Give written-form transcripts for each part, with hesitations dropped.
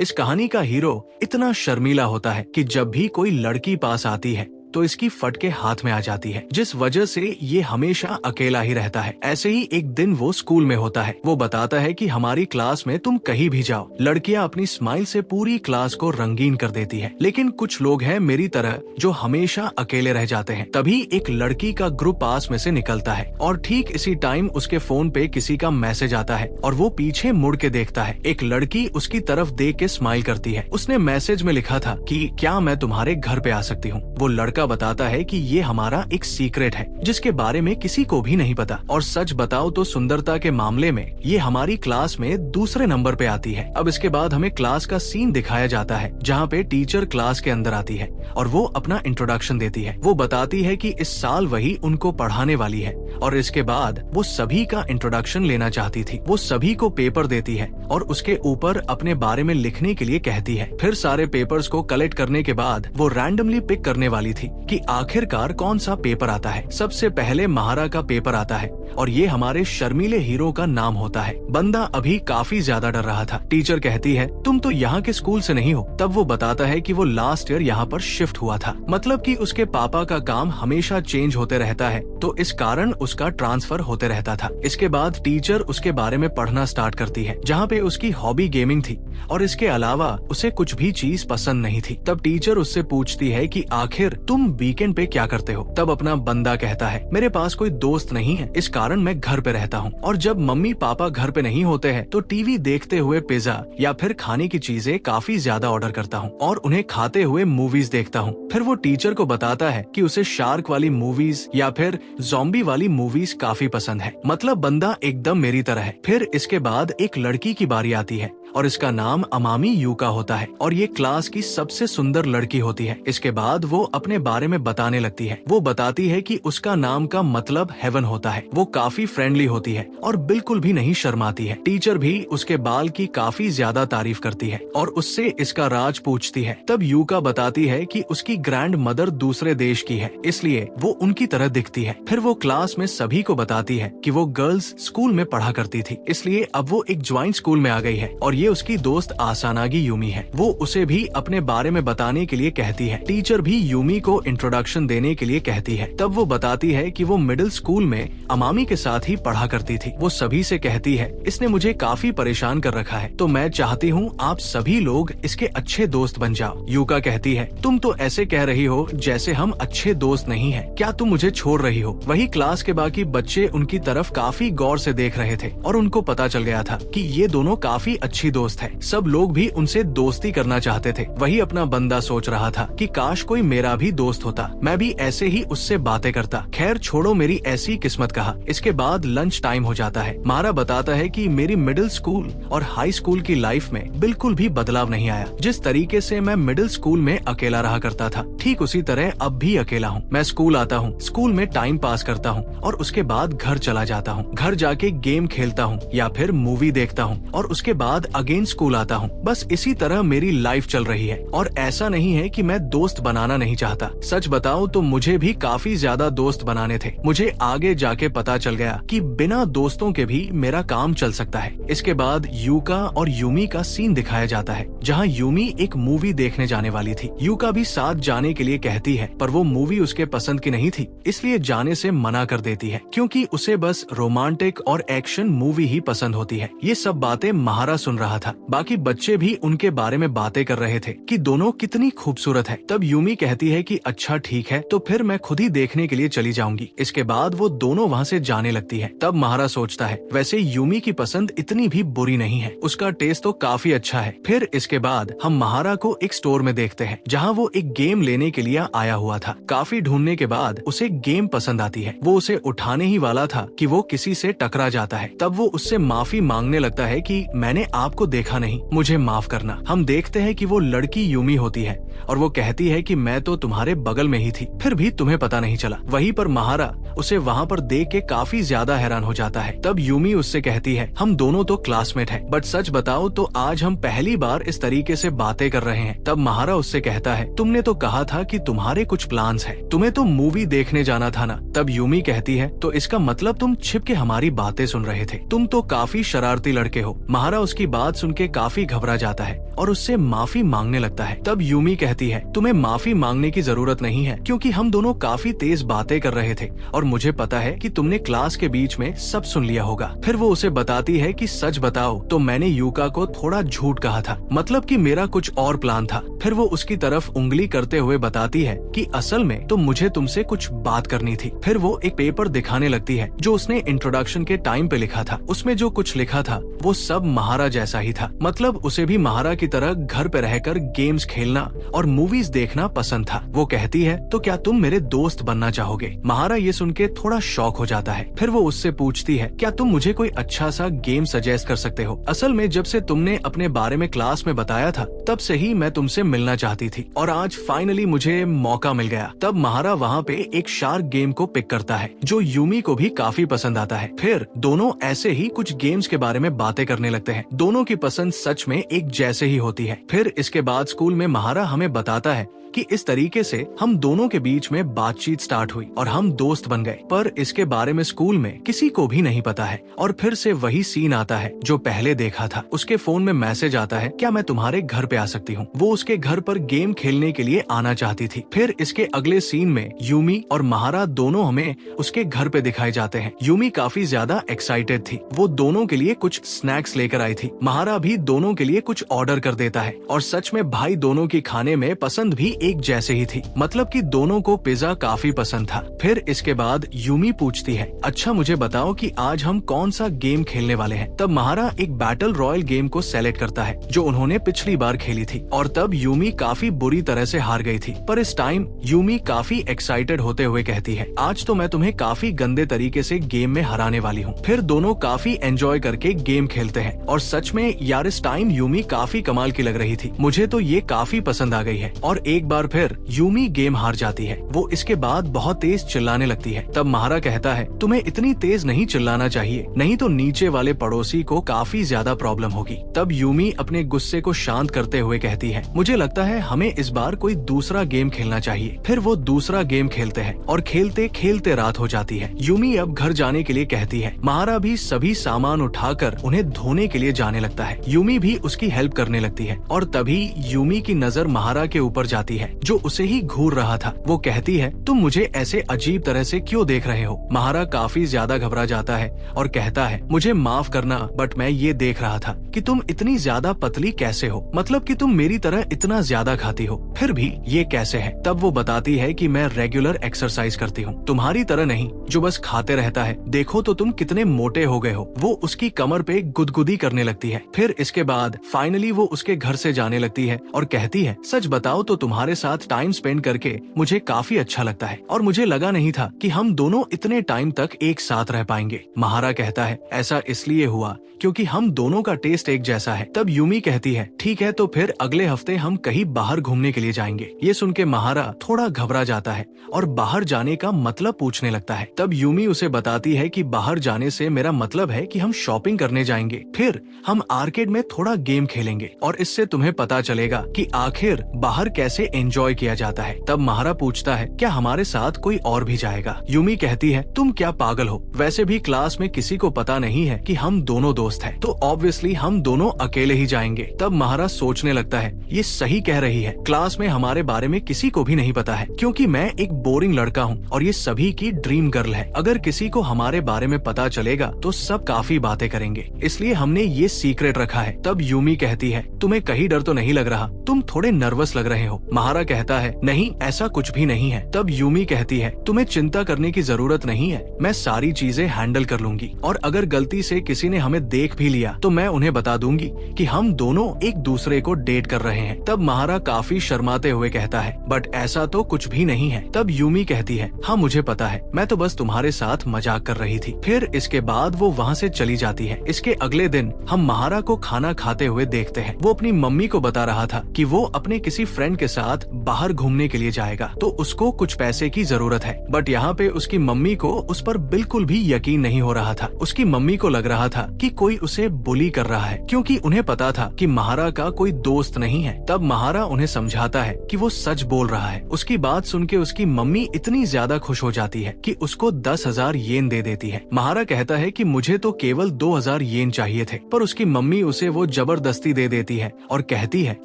इस कहानी का हीरो इतना शर्मीला होता है कि जब भी कोई लड़की पास आती है तो इसकी फटके हाथ में आ जाती है, जिस वजह से ये हमेशा अकेला ही रहता है। ऐसे ही एक दिन वो स्कूल में होता है। वो बताता है कि हमारी क्लास में तुम कहीं भी जाओ, लड़कियां अपनी स्माइल से पूरी क्लास को रंगीन कर देती है, लेकिन कुछ लोग हैं मेरी तरह जो हमेशा अकेले रह जाते हैं। तभी एक लड़की का ग्रुप पास में से निकलता है और ठीक इसी टाइम उसके फोन पे किसी का मैसेज आता है और वो पीछे मुड़ के देखता है। एक लड़की उसकी तरफ देख के स्माइल करती है। उसने मैसेज में लिखा था कि क्या मैं तुम्हारे घर पे आ सकती हूँ। वो लड़का बताता है कि ये हमारा एक सीक्रेट है जिसके बारे में किसी को भी नहीं पता, और सच बताओ तो सुंदरता के मामले में ये हमारी क्लास में दूसरे नंबर पे आती है। अब इसके बाद हमें क्लास का सीन दिखाया जाता है जहाँ पे टीचर क्लास के अंदर आती है और वो अपना इंट्रोडक्शन देती है। वो बताती है कि इस साल वही उनको पढ़ाने वाली है और इसके बाद वो सभी का इंट्रोडक्शन लेना चाहती थी। वो सभी को पेपर देती है और उसके ऊपर अपने बारे में लिखने के लिए कहती है। फिर सारे पेपर्स को कलेक्ट करने के बाद वो रैंडमली पिक करने वाली थी कि आखिरकार कौन सा पेपर आता है। सबसे पहले महारा का पेपर आता है और ये हमारे शर्मीले हीरो का नाम होता है। बंदा अभी काफी ज्यादा डर रहा था। टीचर कहती है तुम तो यहाँ के स्कूल से नहीं हो। तब वो बताता है कि वो लास्ट ईयर यहाँ पर शिफ्ट हुआ था, मतलब कि उसके पापा का काम हमेशा चेंज होते रहता है तो इस कारण उसका ट्रांसफर होते रहता था। इसके बाद टीचर उसके बारे में पढ़ना स्टार्ट करती है जहाँ पे उसकी हॉबी गेमिंग थी और इसके अलावा उसे कुछ भी चीज पसंद नहीं थी। तब टीचर उससे पूछती है कि आखिर तुम वीकेंड पे क्या करते हो। तब अपना बंदा कहता है मेरे पास कोई दोस्त नहीं है, इस कारण मैं घर पे रहता हूँ और जब मम्मी पापा घर पे नहीं होते हैं तो टीवी देखते हुए पिज्जा या फिर खाने की चीजें काफी ज्यादा ऑर्डर करता हूँ और उन्हें खाते हुए मूवीज देखता हूँ। फिर वो टीचर को बताता है कि उसे शार्क वाली मूवीज या फिर ज़ॉम्बी वाली मूवीज काफी पसंद है, मतलब बंदा एकदम मेरी तरह है। फिर इसके बाद एक लड़की की बारी आती है और इसका नाम अमामी यूका होता है और ये क्लास की सबसे सुंदर लड़की होती है। इसके बाद वो अपने बारे में बताने लगती है। वो बताती है कि उसका नाम का मतलब हेवन होता है। वो काफी फ्रेंडली होती है और बिल्कुल भी नहीं शर्माती है। टीचर भी उसके बाल की काफी ज्यादा तारीफ करती है और उससे इसका राज पूछती है। तब यूका बताती है कि उसकी ग्रैंड मदर दूसरे देश की है, इसलिए वो उनकी तरह दिखती है। फिर वो क्लास में सभी को बताती है कि वो गर्ल्स स्कूल में पढ़ा करती थी, इसलिए अब वो एक ज्वाइंट स्कूल में आ गई है और ये उसकी दोस्त आसानागी यूमी है। वो उसे भी अपने बारे में बताने के लिए कहती है। टीचर भी यूमी को इंट्रोडक्शन देने के लिए कहती है। तब वो बताती है कि वो मिडिल स्कूल में अमामी के साथ ही पढ़ा करती थी। वो सभी से कहती है इसने मुझे काफी परेशान कर रखा है तो मैं चाहती हूँ आप सभी लोग इसके अच्छे दोस्त बन जाओ। यूका कहती है तुम तो ऐसे कह रही हो जैसे हम अच्छे दोस्त नहीं है, क्या तुम मुझे छोड़ रही हो। वही क्लास के बाकी बच्चे उनकी तरफ काफी गौर से देख रहे थे और उनको पता चल गया था कि ये दोनों काफी अच्छी दोस्त है। सब लोग भी उनसे दोस्ती करना चाहते थे। वही अपना बंदा सोच रहा था कि काश कोई मेरा भी दोस्त होता, मैं भी ऐसे ही उससे बातें करता। खैर छोड़ो मेरी ऐसी किस्मत कहा। इसके बाद लंच टाइम हो जाता है। मारा बताता है कि मेरी मिडिल स्कूल और हाई स्कूल की लाइफ में बिल्कुल भी बदलाव नहीं आया। जिस तरीके से मैं मिडिल स्कूल में अकेला रहा करता था ठीक उसी तरह अब भी अकेला हूँ। मैं स्कूल आता हूँ, स्कूल में टाइम पास करता हूँ और उसके बाद घर चला जाता हूँ। घर जाके गेम खेलता हूँ या फिर मूवी देखता हूँ और उसके बाद अगेन स्कूल आता हूँ। बस इसी तरह मेरी लाइफ चल रही है और ऐसा नहीं है कि मैं दोस्त बनाना नहीं चाहता। सच बताऊं तो मुझे भी काफी ज्यादा दोस्त बनाने थे। मुझे आगे जाके पता चल गया कि बिना दोस्तों के भी मेरा काम चल सकता है। इसके बाद यूका और यूमी का सीन दिखाया जाता है जहाँ यूमी एक मूवी देखने जाने वाली थी। यूका भी साथ जाने के लिए कहती है पर वो मूवी उसके पसंद की नहीं थी, इसलिए जाने से मना कर देती है क्योंकि उसे बस रोमांटिक और एक्शन मूवी ही पसंद होती है। ये सब बातें महारा सुन रहा था। बाकी बच्चे भी उनके बारे में बातें कर रहे थे कि दोनों कितनी खूबसूरत है। तब यूमी कहती है कि अच्छा ठीक है तो फिर मैं खुद ही देखने के लिए चली जाऊंगी। इसके बाद वो दोनों वहाँ से जाने लगती है। तब महारा सोचता है वैसे यूमी की पसंद इतनी भी बुरी नहीं है, उसका टेस्ट तो काफी अच्छा है। फिर इसके बाद हम महारा को एक स्टोर में देखते हैं जहाँ वो एक गेम लेने के लिए आया हुआ था। काफी ढूंढने के बाद उसे गेम पसंद आती है। वो उसे उठाने ही वाला था कि वो किसी से टकरा जाता है। तब वो उससे माफी मांगने लगता है कि मैंने आपको देखा नहीं, मुझे माफ करना। हम देखते हैं कि वो लड़की यूमी होती है और वो कहती है कि मैं तो तुम्हारे बगल में ही थी, फिर भी तुम्हें पता नहीं चला। वहीं पर महारा उसे वहाँ पर देख के काफी ज्यादा हैरान हो जाता है। तब यूमी उससे कहती है हम दोनों तो क्लासमेट हैं, बट सच बताओ तो आज हम पहली बार इस तरीके से बातें कर रहे हैं। तब महारा उससे कहता है तुमने तो कहा था कि तुम्हारे कुछ प्लान्स हैं, तुम्हें तो मूवी देखने जाना था ना। तब यूमी कहती कहती है, तो इसका मतलब तुम छिप के हमारी बातें सुन रहे थे। तुम तो काफी शरारती लड़के हो। महारा उसकी बात सुन के काफी घबरा जाता है और उससे माफी मांगने लगता है। तब यूमी कहती है, तुम्हें माफी मांगने की जरूरत नहीं है, क्योंकि हम दोनों काफी तेज बातें कर रहे थे और मुझे पता है कि तुमने क्लास के बीच में सब सुन लिया होगा। फिर वो उसे बताती है कि सच बताओ तो मैंने यूका को थोड़ा झूठ कहा था, मतलब कि मेरा कुछ और प्लान था। फिर वो उसकी तरफ उंगली करते हुए बताती है कि असल में तो मुझे तुमसे कुछ बात करनी थी। फिर वो एक पेपर दिखाने लगती है जो उसने इंट्रोडक्शन के टाइम पे लिखा था। उसमें जो कुछ लिखा था वो सब महारा जैसा ही था, मतलब उसे भी महारा की तरह घर पे रहकर गेम्स खेलना और मूवीज देखना पसंद था। वो कहती है, तो क्या तुम मेरे दोस्त बनना चाहोगे? महारा ये सुन के थोड़ा शॉक हो जाता है। फिर वो उससे पूछती है, क्या तुम मुझे कोई अच्छा सा गेम सजेस्ट कर सकते हो? असल में जब से तुमने अपने बारे में क्लास में बताया था तब से ही मैं तुमसे मिलना चाहती थी और आज फाइनली मुझे मौका मिल गया। तब महारा वहाँ पे एक शार्क गेम को पिक करता है जो यूमी को भी काफी पसंद आता है। फिर दोनों ऐसे ही कुछ गेम्स के बारे में बातें करने लगते हैं। दोनों की पसंद सच में एक जैसे ही होती है। फिर इसके बाद स्कूल में महारा हमें बताता है कि इस तरीके से हम दोनों के बीच में बातचीत स्टार्ट हुई और हम दोस्त बन गए, पर इसके बारे में स्कूल में किसी को भी नहीं पता है। और फिर से वही सीन आता है जो पहले देखा था। उसके फोन में मैसेज आता है, क्या मैं तुम्हारे घर पे आ सकती हूँ? वो उसके घर पर गेम खेलने के लिए आना चाहती थी। फिर इसके अगले सीन में यूमी और महारा दोनों हमें उसके घर पे दिखाए जाते हैं। यूमी काफी ज्यादा एक्साइटेड थी। वो दोनों के लिए कुछ स्नैक्स लेकर आई थी। महारा भी दोनों के लिए कुछ ऑर्डर कर देता है और सच में भाई दोनों की खाने में पसंद भी एक जैसे ही थी, मतलब कि दोनों को पिज्जा काफी पसंद था। फिर इसके बाद यूमी पूछती है, अच्छा मुझे बताओ कि आज हम कौन सा गेम खेलने वाले हैं? तब महारा एक बैटल रॉयल गेम को सेलेक्ट करता है जो उन्होंने पिछली बार खेली थी और तब यूमी काफी बुरी तरह से हार गई थी। पर इस टाइम यूमी काफी एक्साइटेड होते हुए कहती है, आज तो मैं तुम्हें काफी गंदे तरीके से गेम में हराने वाली हूँ। फिर दोनों काफी एंजॉय करके गेम खेलते हैं और सच में यार इस टाइम यूमी काफी कमाल की लग रही थी। मुझे तो ये काफी पसंद आ गई है। और एक बार फिर यूमी गेम हार जाती है। वो इसके बाद बहुत तेज चिल्लाने लगती है। तब महारा कहता है, तुम्हें इतनी तेज नहीं चिल्लाना चाहिए, नहीं तो नीचे वाले पड़ोसी को काफी ज्यादा प्रॉब्लम होगी। तब यूमी अपने गुस्से को शांत करते हुए कहती है, मुझे लगता है हमें इस बार कोई दूसरा गेम खेलना चाहिए। फिर वो दूसरा गेम खेलते हैं और खेलते खेलते रात हो जाती है। यूमी अब घर जाने के लिए कहती है। महारा भी सभी सामान उठाकर उन्हें धोने के लिए जाने लगता है। यूमी भी उसकी हेल्प करने लगती है और तभी यूमी की नजर महारा के ऊपर जाती है जो उसे ही घूर रहा था। वो कहती है, तुम मुझे ऐसे अजीब तरह से क्यों देख रहे हो? महारा काफी ज्यादा घबरा जाता है और कहता है, मुझे माफ करना, बट मैं ये देख रहा था कि तुम इतनी ज्यादा पतली कैसे हो, मतलब कि तुम मेरी तरह इतना ज्यादा खाती हो, फिर भी ये कैसे है? तब वो बताती है कि मैं रेगुलर एक्सरसाइज करती हूँ, तुम्हारी तरह नहीं जो बस खाते रहता है। देखो तो तुम कितने मोटे हो गए हो। वो उसकी कमर पे गुदगुदी करने लगती है। फिर इसके बाद फाइनली वो उसके घर से जाने लगती है और कहती है, सच बताओ तो तुम्हारे साथ टाइम स्पेंड करके मुझे काफी अच्छा लगता है और मुझे लगा नहीं था कि हम दोनों इतने टाइम तक एक साथ रह पाएंगे। महारा कहता है, ऐसा इसलिए हुआ क्योंकि हम दोनों का टेस्ट एक जैसा है। तब यूमी कहती है, ठीक है तो फिर अगले हफ्ते हम कहीं बाहर घूमने के लिए जाएंगे। ये सुन के महारा थोड़ा घबरा जाता है और बाहर जाने का मतलब पूछने लगता है। तब यूमी उसे बताती है कि बाहर जाने से मेरा मतलब है कि हम शॉपिंग करने जाएंगे, फिर हम आर्केड में थोड़ा गेम खेलेंगे और इससे तुम्हें पता चलेगा कि आखिर बाहर कैसे एंजॉय किया जाता है। तब महारा पूछता है, क्या हमारे साथ कोई और भी जाएगा? यूमी कहती है, तुम क्या पागल हो? वैसे भी क्लास में किसी को पता नहीं है कि हम दोनों दोस्त हैं, तो ऑब्वियसली हम दोनों अकेले ही जाएंगे। तब महारा सोचने लगता है, ये सही कह रही है, क्लास में हमारे बारे में किसी को भी नहीं पता है क्योंकि मैं एक बोरिंग लड़का हूँ और ये सभी की ड्रीम गर्ल है। अगर किसी को हमारे बारे में पता चलेगा तो सब काफी बातें करेंगे, इसलिए हमने ये सीक्रेट रखा है। तब यूमी कहती है, तुम्हें कहीं डर तो नहीं लग रहा? तुम थोड़े नर्वस लग रहे हो। महारा कहता है, नहीं ऐसा कुछ भी नहीं है। तब यूमी कहती है, तुम्हें चिंता करने की जरूरत नहीं है, मैं सारी चीजें हैंडल कर लूंगी और अगर गलती से किसी ने हमें देख भी लिया तो मैं उन्हें बता दूंगी कि हम दोनों एक दूसरे को डेट कर रहे हैं। तब महारा काफी शर्माते हुए कहता है, बट ऐसा तो कुछ भी नहीं है। तब यूमी कहती है, हाँ मुझे पता है, मैं तो बस तुम्हारे साथ मजाक कर रही थी। फिर इसके बाद वो वहाँ से चली जाती है। इसके अगले दिन हम महारा को खाना खाते हुए देखते हैं। वो अपनी मम्मी को बता रहा था कि वो अपने किसी फ्रेंड के साथ बाहर घूमने के लिए जाएगा तो उसको कुछ पैसे की जरूरत है, बट यहाँ पे उसकी मम्मी को उस पर बिल्कुल भी यकीन नहीं हो रहा था। उसकी मम्मी को लग रहा था कि कोई उसे बुली कर रहा है क्योंकि उन्हें पता था कि महारा का कोई दोस्त नहीं है। तब महारा उन्हें समझाता है कि वो सच बोल रहा है। उसकी बात सुन के उसकी मम्मी इतनी ज्यादा खुश हो जाती है कि उसको 10,000 येन दे देती है। महारा कहता है कि मुझे तो केवल 2,000 येन चाहिए थे, पर उसकी मम्मी उसे वो जबरदस्ती दे देती है और कहती है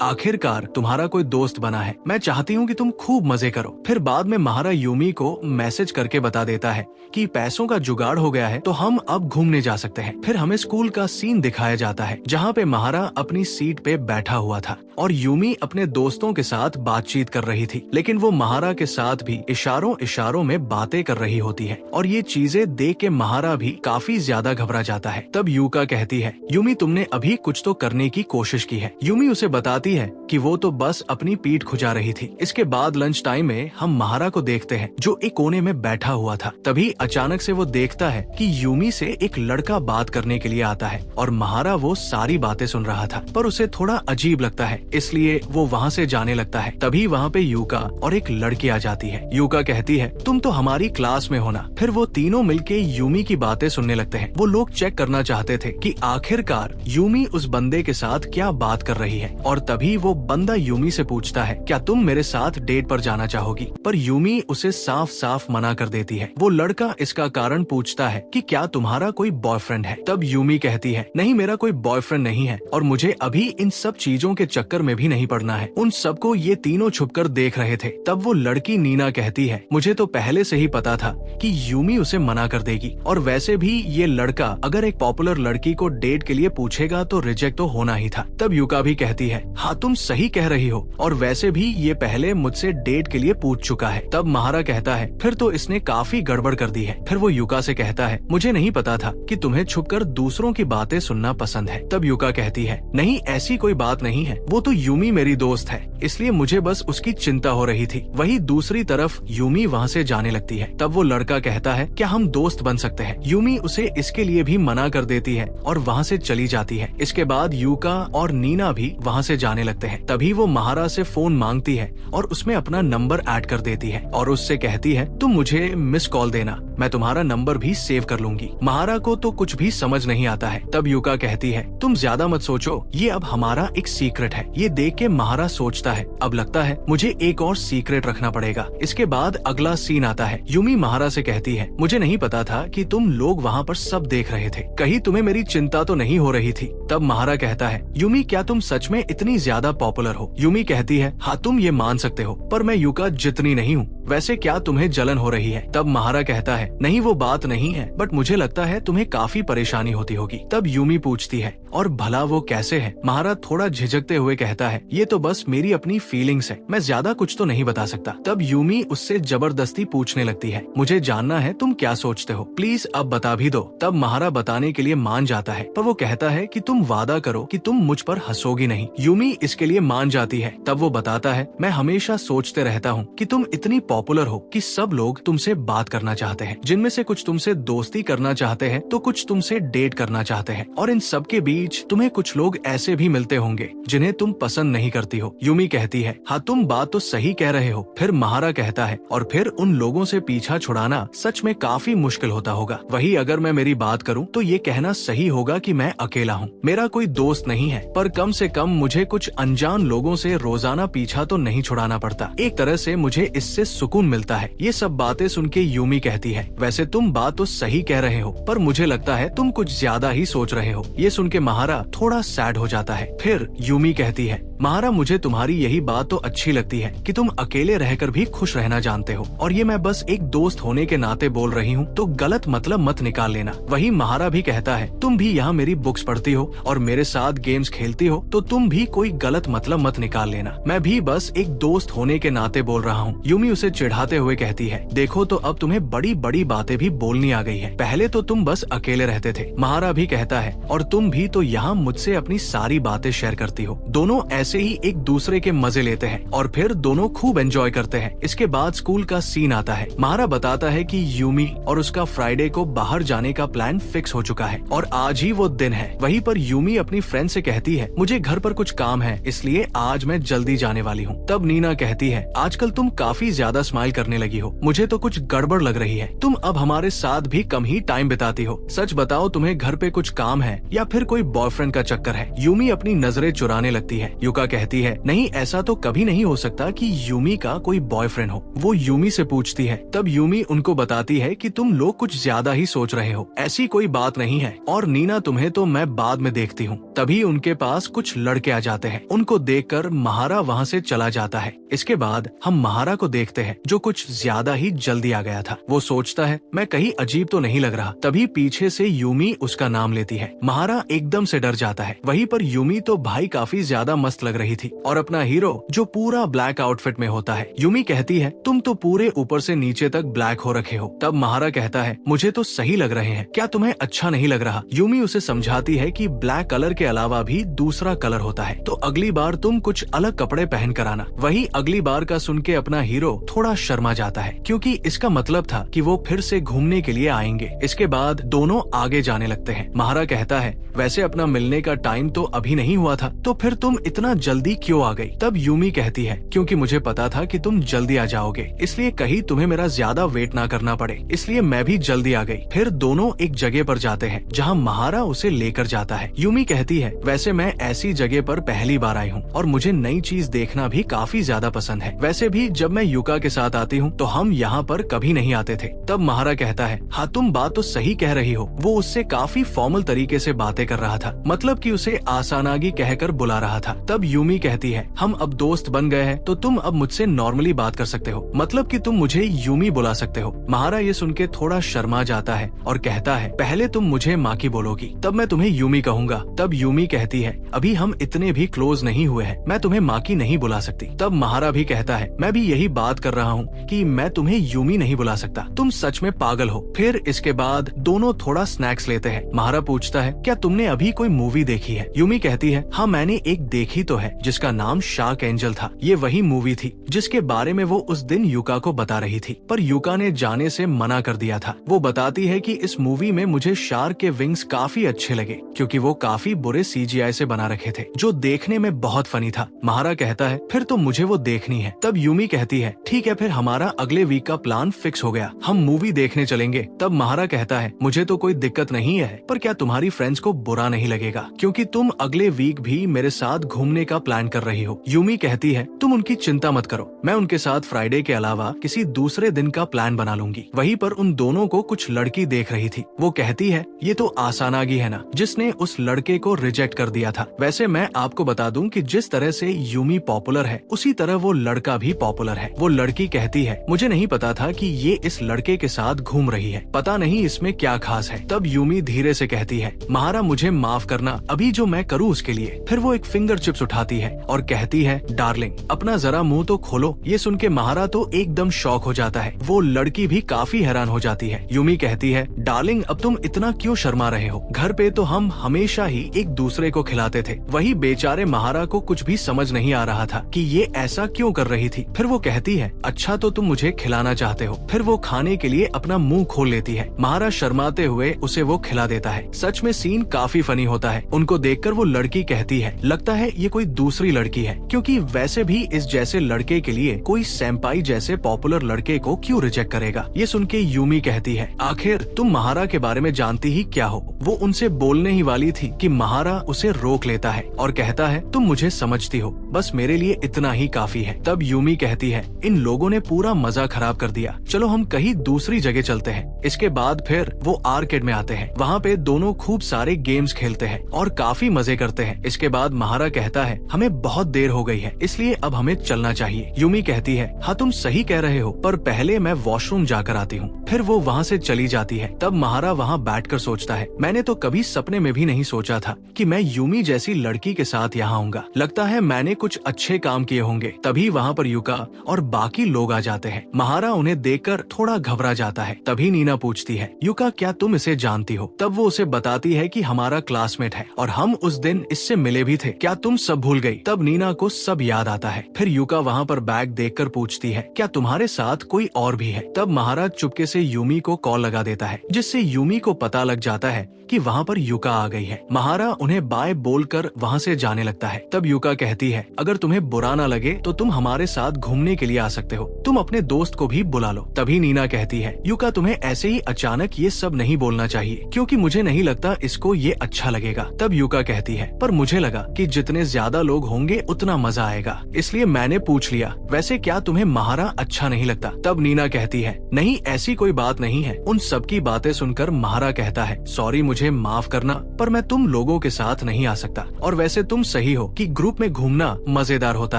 आखिरकार तुम्हारा कोई दोस्त बना है, मैं चाहती हूँ कि तुम खूब मजे करो। फिर बाद में महारा यूमी को मैसेज करके बता देता है कि पैसों का जुगाड़ हो गया है तो हम अब घूमने जा सकते हैं। फिर हमें स्कूल का सीन दिखाया जाता है जहाँ पे महारा अपनी सीट पे बैठा हुआ था और यूमी अपने दोस्तों के साथ बातचीत कर रही थी, लेकिन वो महारा के साथ भी इशारों इशारों में बातें कर रही होती है और ये चीजें देख के महारा भी काफी ज्यादा घबरा जाता है। तब यूका कहती है यूमी तुमने अभी कुछ तो करने की कोशिश की है। यूमी उसे बताती है कि वो तो बस अपनी पीठ खुजा रही थी। इसके बाद लंच टाइम में हम महारा को देखते हैं जो एक कोने में बैठा हुआ था। तभी अचानक से वो देखता है कि यूमी से एक लड़का बात करने के लिए आता है और महारा वो सारी बातें सुन रहा था, पर उसे थोड़ा अजीब लगता है, इसलिए वो वहाँ से जाने लगता है। तभी वहाँ पे यूका और एक लड़की आ जाती है। यूका कहती है तुम तो हमारी क्लास में हो ना। फिर वो तीनों मिलके यूमी की बातें सुनने लगते हैं। वो लोग चेक करना चाहते थे कि आखिरकार यूमी उस बंदे के साथ क्या बात कर रही है और तभी वो बंदा यूमी से पूछता है क्या तुम मेरे साथ डेट पर जाना चाहोगी, पर यूमी उसे साफ साफ मना कर देती है। वो लड़का इसका कारण पूछता है कि क्या तुम्हारा कोई बॉयफ्रेंड है। तब यूमी कहती है नहीं मेरा कोई बॉयफ्रेंड नहीं है और मुझे अभी इन सब चीजों के चक्कर में भी नहीं पड़ना है। उन सबको ये तीनों छुपकर देख रहे थे। तब वो लड़की नीना कहती है मुझे तो पहले से ही पता था कि यूमी उसे मना कर देगी और वैसे भी ये लड़का अगर एक पॉपुलर लड़की को डेट के लिए पूछेगा तो रिजेक्ट तो होना ही था। तब यूका भी कहती है हाँ तुम सही कह रही हो और वैसे भी ये पहले मुझसे डेट के लिए पूछ चुका है। तब महारा कहता है फिर तो इसने काफी गड़बड़ कर दी है। फिर वो यूका से कहता है मुझे नहीं पता था कि तुम्हें छुपकर दूसरों की बातें सुनना पसंद है। तब यूका कहती है नहीं ऐसी कोई बात नहीं है, वो तो यूमी मेरी दोस्त है, इसलिए मुझे बस उसकी चिंता हो रही थी। वही दूसरी तरफ यूमी वहाँ से जाने लगती है। तब वो लड़का कहता है क्या हम दोस्त बन सकते हैं। यूमी उसे इसके लिए भी मना कर देती है और वहाँ से चली जाती है। इसके बाद यूका और नीना भी वहाँ से जाने लगते हैं। तभी वो महारा से फोन मांगती है और उसमें अपना नंबर ऐड कर देती है और उससे कहती है तुम मुझे मिस कॉल देना, मैं तुम्हारा नंबर भी सेव कर लूंगी। महारा को तो कुछ भी समझ नहीं आता है। तब यूका कहती है तुम ज्यादा मत सोचो, ये अब हमारा एक सीक्रेट है। ये देख के महारा सोचता है अब लगता है मुझे एक और सीक्रेट रखना पड़ेगा। इसके बाद अगला सीन आता है। यूमी महारा से कहती है मुझे नहीं पता था कि तुम लोग वहाँ पर सब देख रहे थे, कहीं तुम्हें मेरी चिंता तो नहीं हो रही थी। तब महारा कहता है यूमी क्या तुम सच में इतनी ज्यादा पॉपुलर हो। यूमी कहती है हाँ तुम ये मान सकते हो, पर मैं यूका जितनी नहीं हूँ। वैसे क्या तुम्हें जलन हो रही है। तब महारा कहता है नहीं वो बात नहीं है, बट मुझे लगता है तुम्हें काफी परेशानी होती होगी। तब यूमी पूछती है और भला वो कैसे है। महारा थोड़ा झिझकते हुए कहता है ये तो बस मेरी अपनी फीलिंग्स है, मैं ज्यादा कुछ तो नहीं बता सकता। तब यूमी उससे जबरदस्ती पूछने लगती है मुझे जानना है तुम क्या सोचते हो, प्लीज अब बता भी दो। तब महारा बताने के लिए मान जाता है, पर वो कहता है कि तुम वादा करो कि तुम मुझ पर हंसोगी नहीं। यूमी इसके लिए मान जाती है। तब वो बताता है मैं हमेशा सोचते रहता हूँ कि तुम इतनी पॉपुलर हो कि सब लोग तुमसे बात करना चाहते हैं, जिनमें से कुछ तुमसे दोस्ती करना चाहते हैं तो कुछ तुमसे डेट करना चाहते हैं, और इन सब के बीच तुम्हें कुछ लोग ऐसे भी मिलते होंगे जिन्हें तुम पसंद नहीं करती हो। यूमी कहती है हाँ तुम बात तो सही कह रहे हो। फिर महारा कहता है और फिर उन लोगों से पीछा छुड़ाना सच में काफी मुश्किल होता होगा। वही अगर मैं मेरी बात करूं तो ये कहना सही होगा कि मैं अकेला हूँ, मेरा कोई दोस्त नहीं है, पर कम से कम मुझे कुछ अनजान लोगों से रोजाना पीछा तो नहीं छुड़ाना पड़ता। एक तरह से मुझे इससे सुकून मिलता है। ये सब बातें सुन के यूमी कहती है वैसे तुम बात तो सही कह रहे हो, पर मुझे लगता है तुम कुछ ज्यादा ही सोच रहे हो। ये सुन के महारा थोड़ा सैड हो जाता है। फिर यूमी कहती है महारा मुझे तुम्हारी यही बात तो अच्छी लगती है कि तुम अकेले रहकर भी खुश रहना जानते हो, और ये मैं बस एक दोस्त होने के नाते बोल रही हूँ, तो गलत मतलब मत निकाल लेना। वही महारा भी कहता है तुम भी यहाँ मेरी बुक्स पढ़ती हो और मेरे साथ गेम्स खेलती हो, तो तुम भी कोई गलत मतलब मत निकाल लेना, मैं भी बस एक दोस्त होने के नाते बोल रहा हूँ। यूमी उसे चिढ़ाते हुए कहती है देखो तो अब तुम्हें बड़ी बड़ी बातें भी बोलनी आ गई है, पहले तो तुम बस अकेले रहते थे। महारा भी कहता है और तुम भी तो यहाँ मुझसे अपनी सारी बातें शेयर करती हो। दोनों ऐसे ही एक दूसरे के मजे लेते हैं और फिर दोनों खूब एंजॉय करते हैं। इसके बाद स्कूल का सीन आता है। महारा बताता है कि यूमी और उसका फ्राइडे को बाहर जाने का प्लान फिक्स हो चुका है और आज ही वो दिन है। वहीं पर यूमी अपनी फ्रेंड से कहती है मुझे घर पर कुछ काम है, इसलिए आज मैं जल्दी जाने वाली हूँ। तब नीना कहती है आजकल तुम काफी ज्यादा स्माइल करने लगी हो, मुझे तो कुछ गड़बड़ लग रही है, तुम अब हमारे साथ भी कम ही टाइम बिताती हो, सच बताओ तुम्हें घर पे कुछ काम है या फिर कोई बॉयफ्रेंड का चक्कर है। यूमी अपनी नजरें चुराने लगती है। युका कहती है, नहीं ऐसा तो कभी नहीं हो सकता कि यूमी का कोई बॉयफ्रेंड हो। वो यूमी से पूछती है, तब यूमी उनको बताती है कि तुम लोग कुछ ज्यादा ही सोच रहे हो, ऐसी कोई बात नहीं है, और नीना तुम्हें तो मैं बाद में देखती हूँ। तभी उनके पास कुछ लड़के आ जाते हैं। उनको देखकर महारा वहाँ से चला जाता है। इसके बाद हम महारा को देखते हैं जो कुछ ज्यादा ही जल्दी आ गया था। वो सोचता है मैं कहीं अजीब तो नहीं लग रहा। तभी पीछे से यूमी उसका नाम लेती है। महारा एकदम से डर जाता है। वहीं पर यूमी तो भाई काफी ज्यादा मस्त लग रही थी, और अपना हीरो जो पूरा ब्लैक आउटफिट में होता है। यूमी कहती है तुम तो पूरे ऊपर से नीचे तक ब्लैक हो रखे हो। तब महारा कहता है मुझे तो सही लग रहे हैं, क्या तुम्हें अच्छा नहीं लग रहा? यूमी उसे समझाती है कि ब्लैक कलर के अलावा भी दूसरा कलर होता है, तो अगली बार तुम कुछ अलग कपड़े पहन कर आना। वही अगली बार का सुन के अपना हीरो थोड़ा शर्मा जाता है, क्योंकि इसका मतलब था कि वो फिर से घूमने के लिए आएंगे। इसके बाद दोनों आगे जाने लगते हैं। महारा कहता है वैसे अपना मिलने का टाइम तो अभी नहीं हुआ था, तो फिर तुम इतना जल्दी क्यों आ गई? तब यूमी कहती है क्योंकि मुझे पता था कि तुम जल्दी आ जाओगे, इसलिए कहीं तुम्हें मेरा ज्यादा वेट ना करना पड़े, इसलिए मैं भी जल्दी आ गई। फिर दोनों एक जगह पर जाते हैं जहाँ महारा उसे लेकर जाता है। यूमी कहती है वैसे मैं ऐसी जगह पर पहली बार आई हूँ और मुझे नई चीज देखना भी काफी ज्यादा पसंद है। वैसे भी जब मैं युका के साथ आती हूँ तो हम यहाँ पर कभी नहीं आते थे। तब महारा कहता है हाँ तुम बात तो सही कह रही हो। वो उससे काफी फॉर्मल तरीके से बातें कर रहा था, मतलब कि उसे आसानागी कहकर बुला रहा था। तब यूमी कहती है हम अब दोस्त बन गए हैं, तो तुम अब मुझसे नॉर्मली बात कर सकते हो, मतलब कि तुम मुझे यूमी बुला सकते हो। महारा ये सुन के थोड़ा शर्मा जाता है और कहता है पहले तुम मुझे माँ की बोलोगी, तब मैं तुम्हें यूमी कहूंगा। तब यूमी कहती है अभी हम इतने भी क्लोज नहीं हुए हैं, मैं तुम्हें माँ की नहीं बुला सकती। तब महारा भी कहता है मैं भी यही बात कर रहा हूँ कि मैं तुम्हें यूमी नहीं बुला सकता, तुम सच में पागल हो। फिर इसके बाद दोनों थोड़ा स्नैक्स लेते हैं। महारा पूछता है क्या तुमने अभी कोई मूवी देखी है? यूमी कहती है हाँ मैंने एक देखी तो है, जिसका नाम शार्क एंजल था। ये वही मूवी थी जिसके बारे में वो उस दिन युका को बता रही थी, पर युका ने जाने से मना कर दिया था। वो बताती है कि इस मूवी में मुझे शार्क के विंग्स काफी अच्छे लगे, क्योंकि वो काफी बुरे CGI से बना रखे थे, जो देखने में बहुत फनी था। महारा कहता है फिर तो मुझे वो देखनी है। तब यूमी कहती है ठीक है, फिर हमारा अगले वीक का प्लान फिक्स हो गया, हम मूवी देखने चलेंगे। तब महारा कहता है मुझे तो कोई दिक्कत नहीं है, पर क्या तुम्हारी फ्रेंड्स को बुरा नहीं लगेगा, क्योंकि तुम अगले वीक भी मेरे साथ घूमने का प्लान कर रही हो? यूमी कहती है तुम उनकी चिंता मत करो, मैं उनके साथ फ्राइडे के अलावा किसी दूसरे दिन का प्लान बना लूंगी। वहीं पर उन दोनों को कुछ लड़की देख रही थी। वो कहती है ये तो आसानागी है ना, जिसने उस लड़के को रिजेक्ट कर दिया था। वैसे मैं आपको बता दूं कि जिस तरह से यूमी पॉपुलर है, उसी तरह वो लड़का भी पॉपुलर है। वो लड़की कहती है मुझे नहीं पता था कि ये इस लड़के के साथ घूम रही है, पता नहीं इसमें क्या खास है। तब यूमी धीरे से कहती है महारा मुझे माफ करना, अभी जो मैं करूँ उसके लिए। फिर वो एक फिंगर चिप्स उठाती है और कहती है डार्लिंग अपना जरा मुंह तो खोलो। ये सुन के महारा तो एकदम शॉक हो जाता है। वो लड़की भी काफी हैरान हो जाती है। यूमी कहती है डार्लिंग अब तुम इतना क्यों शर्मा रहे हो? घर पे तो हम हमेशा ही एक दूसरे को खिलाते थे। वही बेचारे महारा को कुछ भी समझ नहीं आ रहा था कि ये ऐसा क्यों कर रही थी। फिर वो कहती है अच्छा तो तुम मुझे खिलाना चाहते हो। फिर वो खाने के लिए अपना मुंह खोल लेती है। महारा शर्माते हुए उसे वो खिला देता है। सच में सीन काफी फनी होता है। उनको देखकर वो लड़की कहती है लगता है ये कोई दूसरी लड़की है, क्योंकि वैसे भी इस जैसे लड़के के लिए कोई सेंपाई जैसे पॉपुलर लड़के को क्यों रिजेक्ट करेगा। ये सुन के यूमी कहती है आखिर तुम महारा के बारे में जानती ही क्या हो। वो उनसे बोलने ही वाली थी कि महारा उसे रोक लेता है और कहता है तुम मुझे समझती हो, बस मेरे लिए इतना ही काफी है। तब यूमी कहती है इन लोगों ने पूरा मजा खराब कर दिया, चलो हम कहीं दूसरी जगह चलते हैं। इसके बाद फिर वो आर्केड में आते हैं। वहाँ पे दोनों खूब सारे गेम्स खेलते हैं और काफी मजे करते हैं। इसके बाद महारा कहता है हमें बहुत देर हो गई है, इसलिए अब हमें चलना चाहिए। यूमी कहती है हाँ तुम सही कह रहे हो, पर पहले मैं वॉशरूम जाकर आती हूँ। फिर वो वहाँ से चली जाती है। तब महारा वहाँ बैठकर सोचता है मैंने तो कभी सपने में भी नहीं सोचा था कि मैं यूमी जैसी लड़की के साथ यहाँ आऊंगा। लगता है मैंने कुछ अच्छे काम किए होंगे। तभी वहाँ पर युका और बाकी लोग आ जाते हैं। महारा उन्हें देखकर थोड़ा घबरा जाता है। तभी नीना पूछती है युका क्या तुम इसे जानती हो? तब वो उसे बताती है कि हमारा क्लासमेट है और हम उस दिन इससे मिले भी थे, क्या तुम सब भूल गई? तब नीना को सब याद आता है। फिर युका वहाँ पर बैग देखकर पूछती है क्या तुम्हारे साथ कोई और भी है? तब महाराज चुपके से यूमी को कॉल लगा देता है, जिससे यूमी को पता लग जाता है कि वहाँ पर युका आ गई है। महारा उन्हें बाय बोलकर वहाँ से जाने लगता है। तब युका कहती है अगर तुम्हें बुरा ना लगे तो तुम हमारे साथ घूमने के लिए आ सकते हो, तुम अपने दोस्त को भी बुला लो। तभी नीना कहती है युका तुम्हें ऐसे ही अचानक ये सब नहीं बोलना चाहिए, क्योंकि मुझे नहीं लगता इसको ये अच्छा लगेगा। तब युका कहती है पर मुझे लगा कि जितने ज्यादा ज्यादा लोग होंगे उतना मजा आएगा, इसलिए मैंने पूछ लिया, वैसे क्या तुम्हें महारा अच्छा नहीं लगता? तब नीना कहती है, नहीं ऐसी कोई बात नहीं है। उन सबकी बातें सुनकर महारा कहता है, सॉरी मुझे माफ करना, पर मैं तुम लोगों के साथ नहीं आ सकता। और वैसे तुम सही हो कि ग्रुप में घूमना मजेदार होता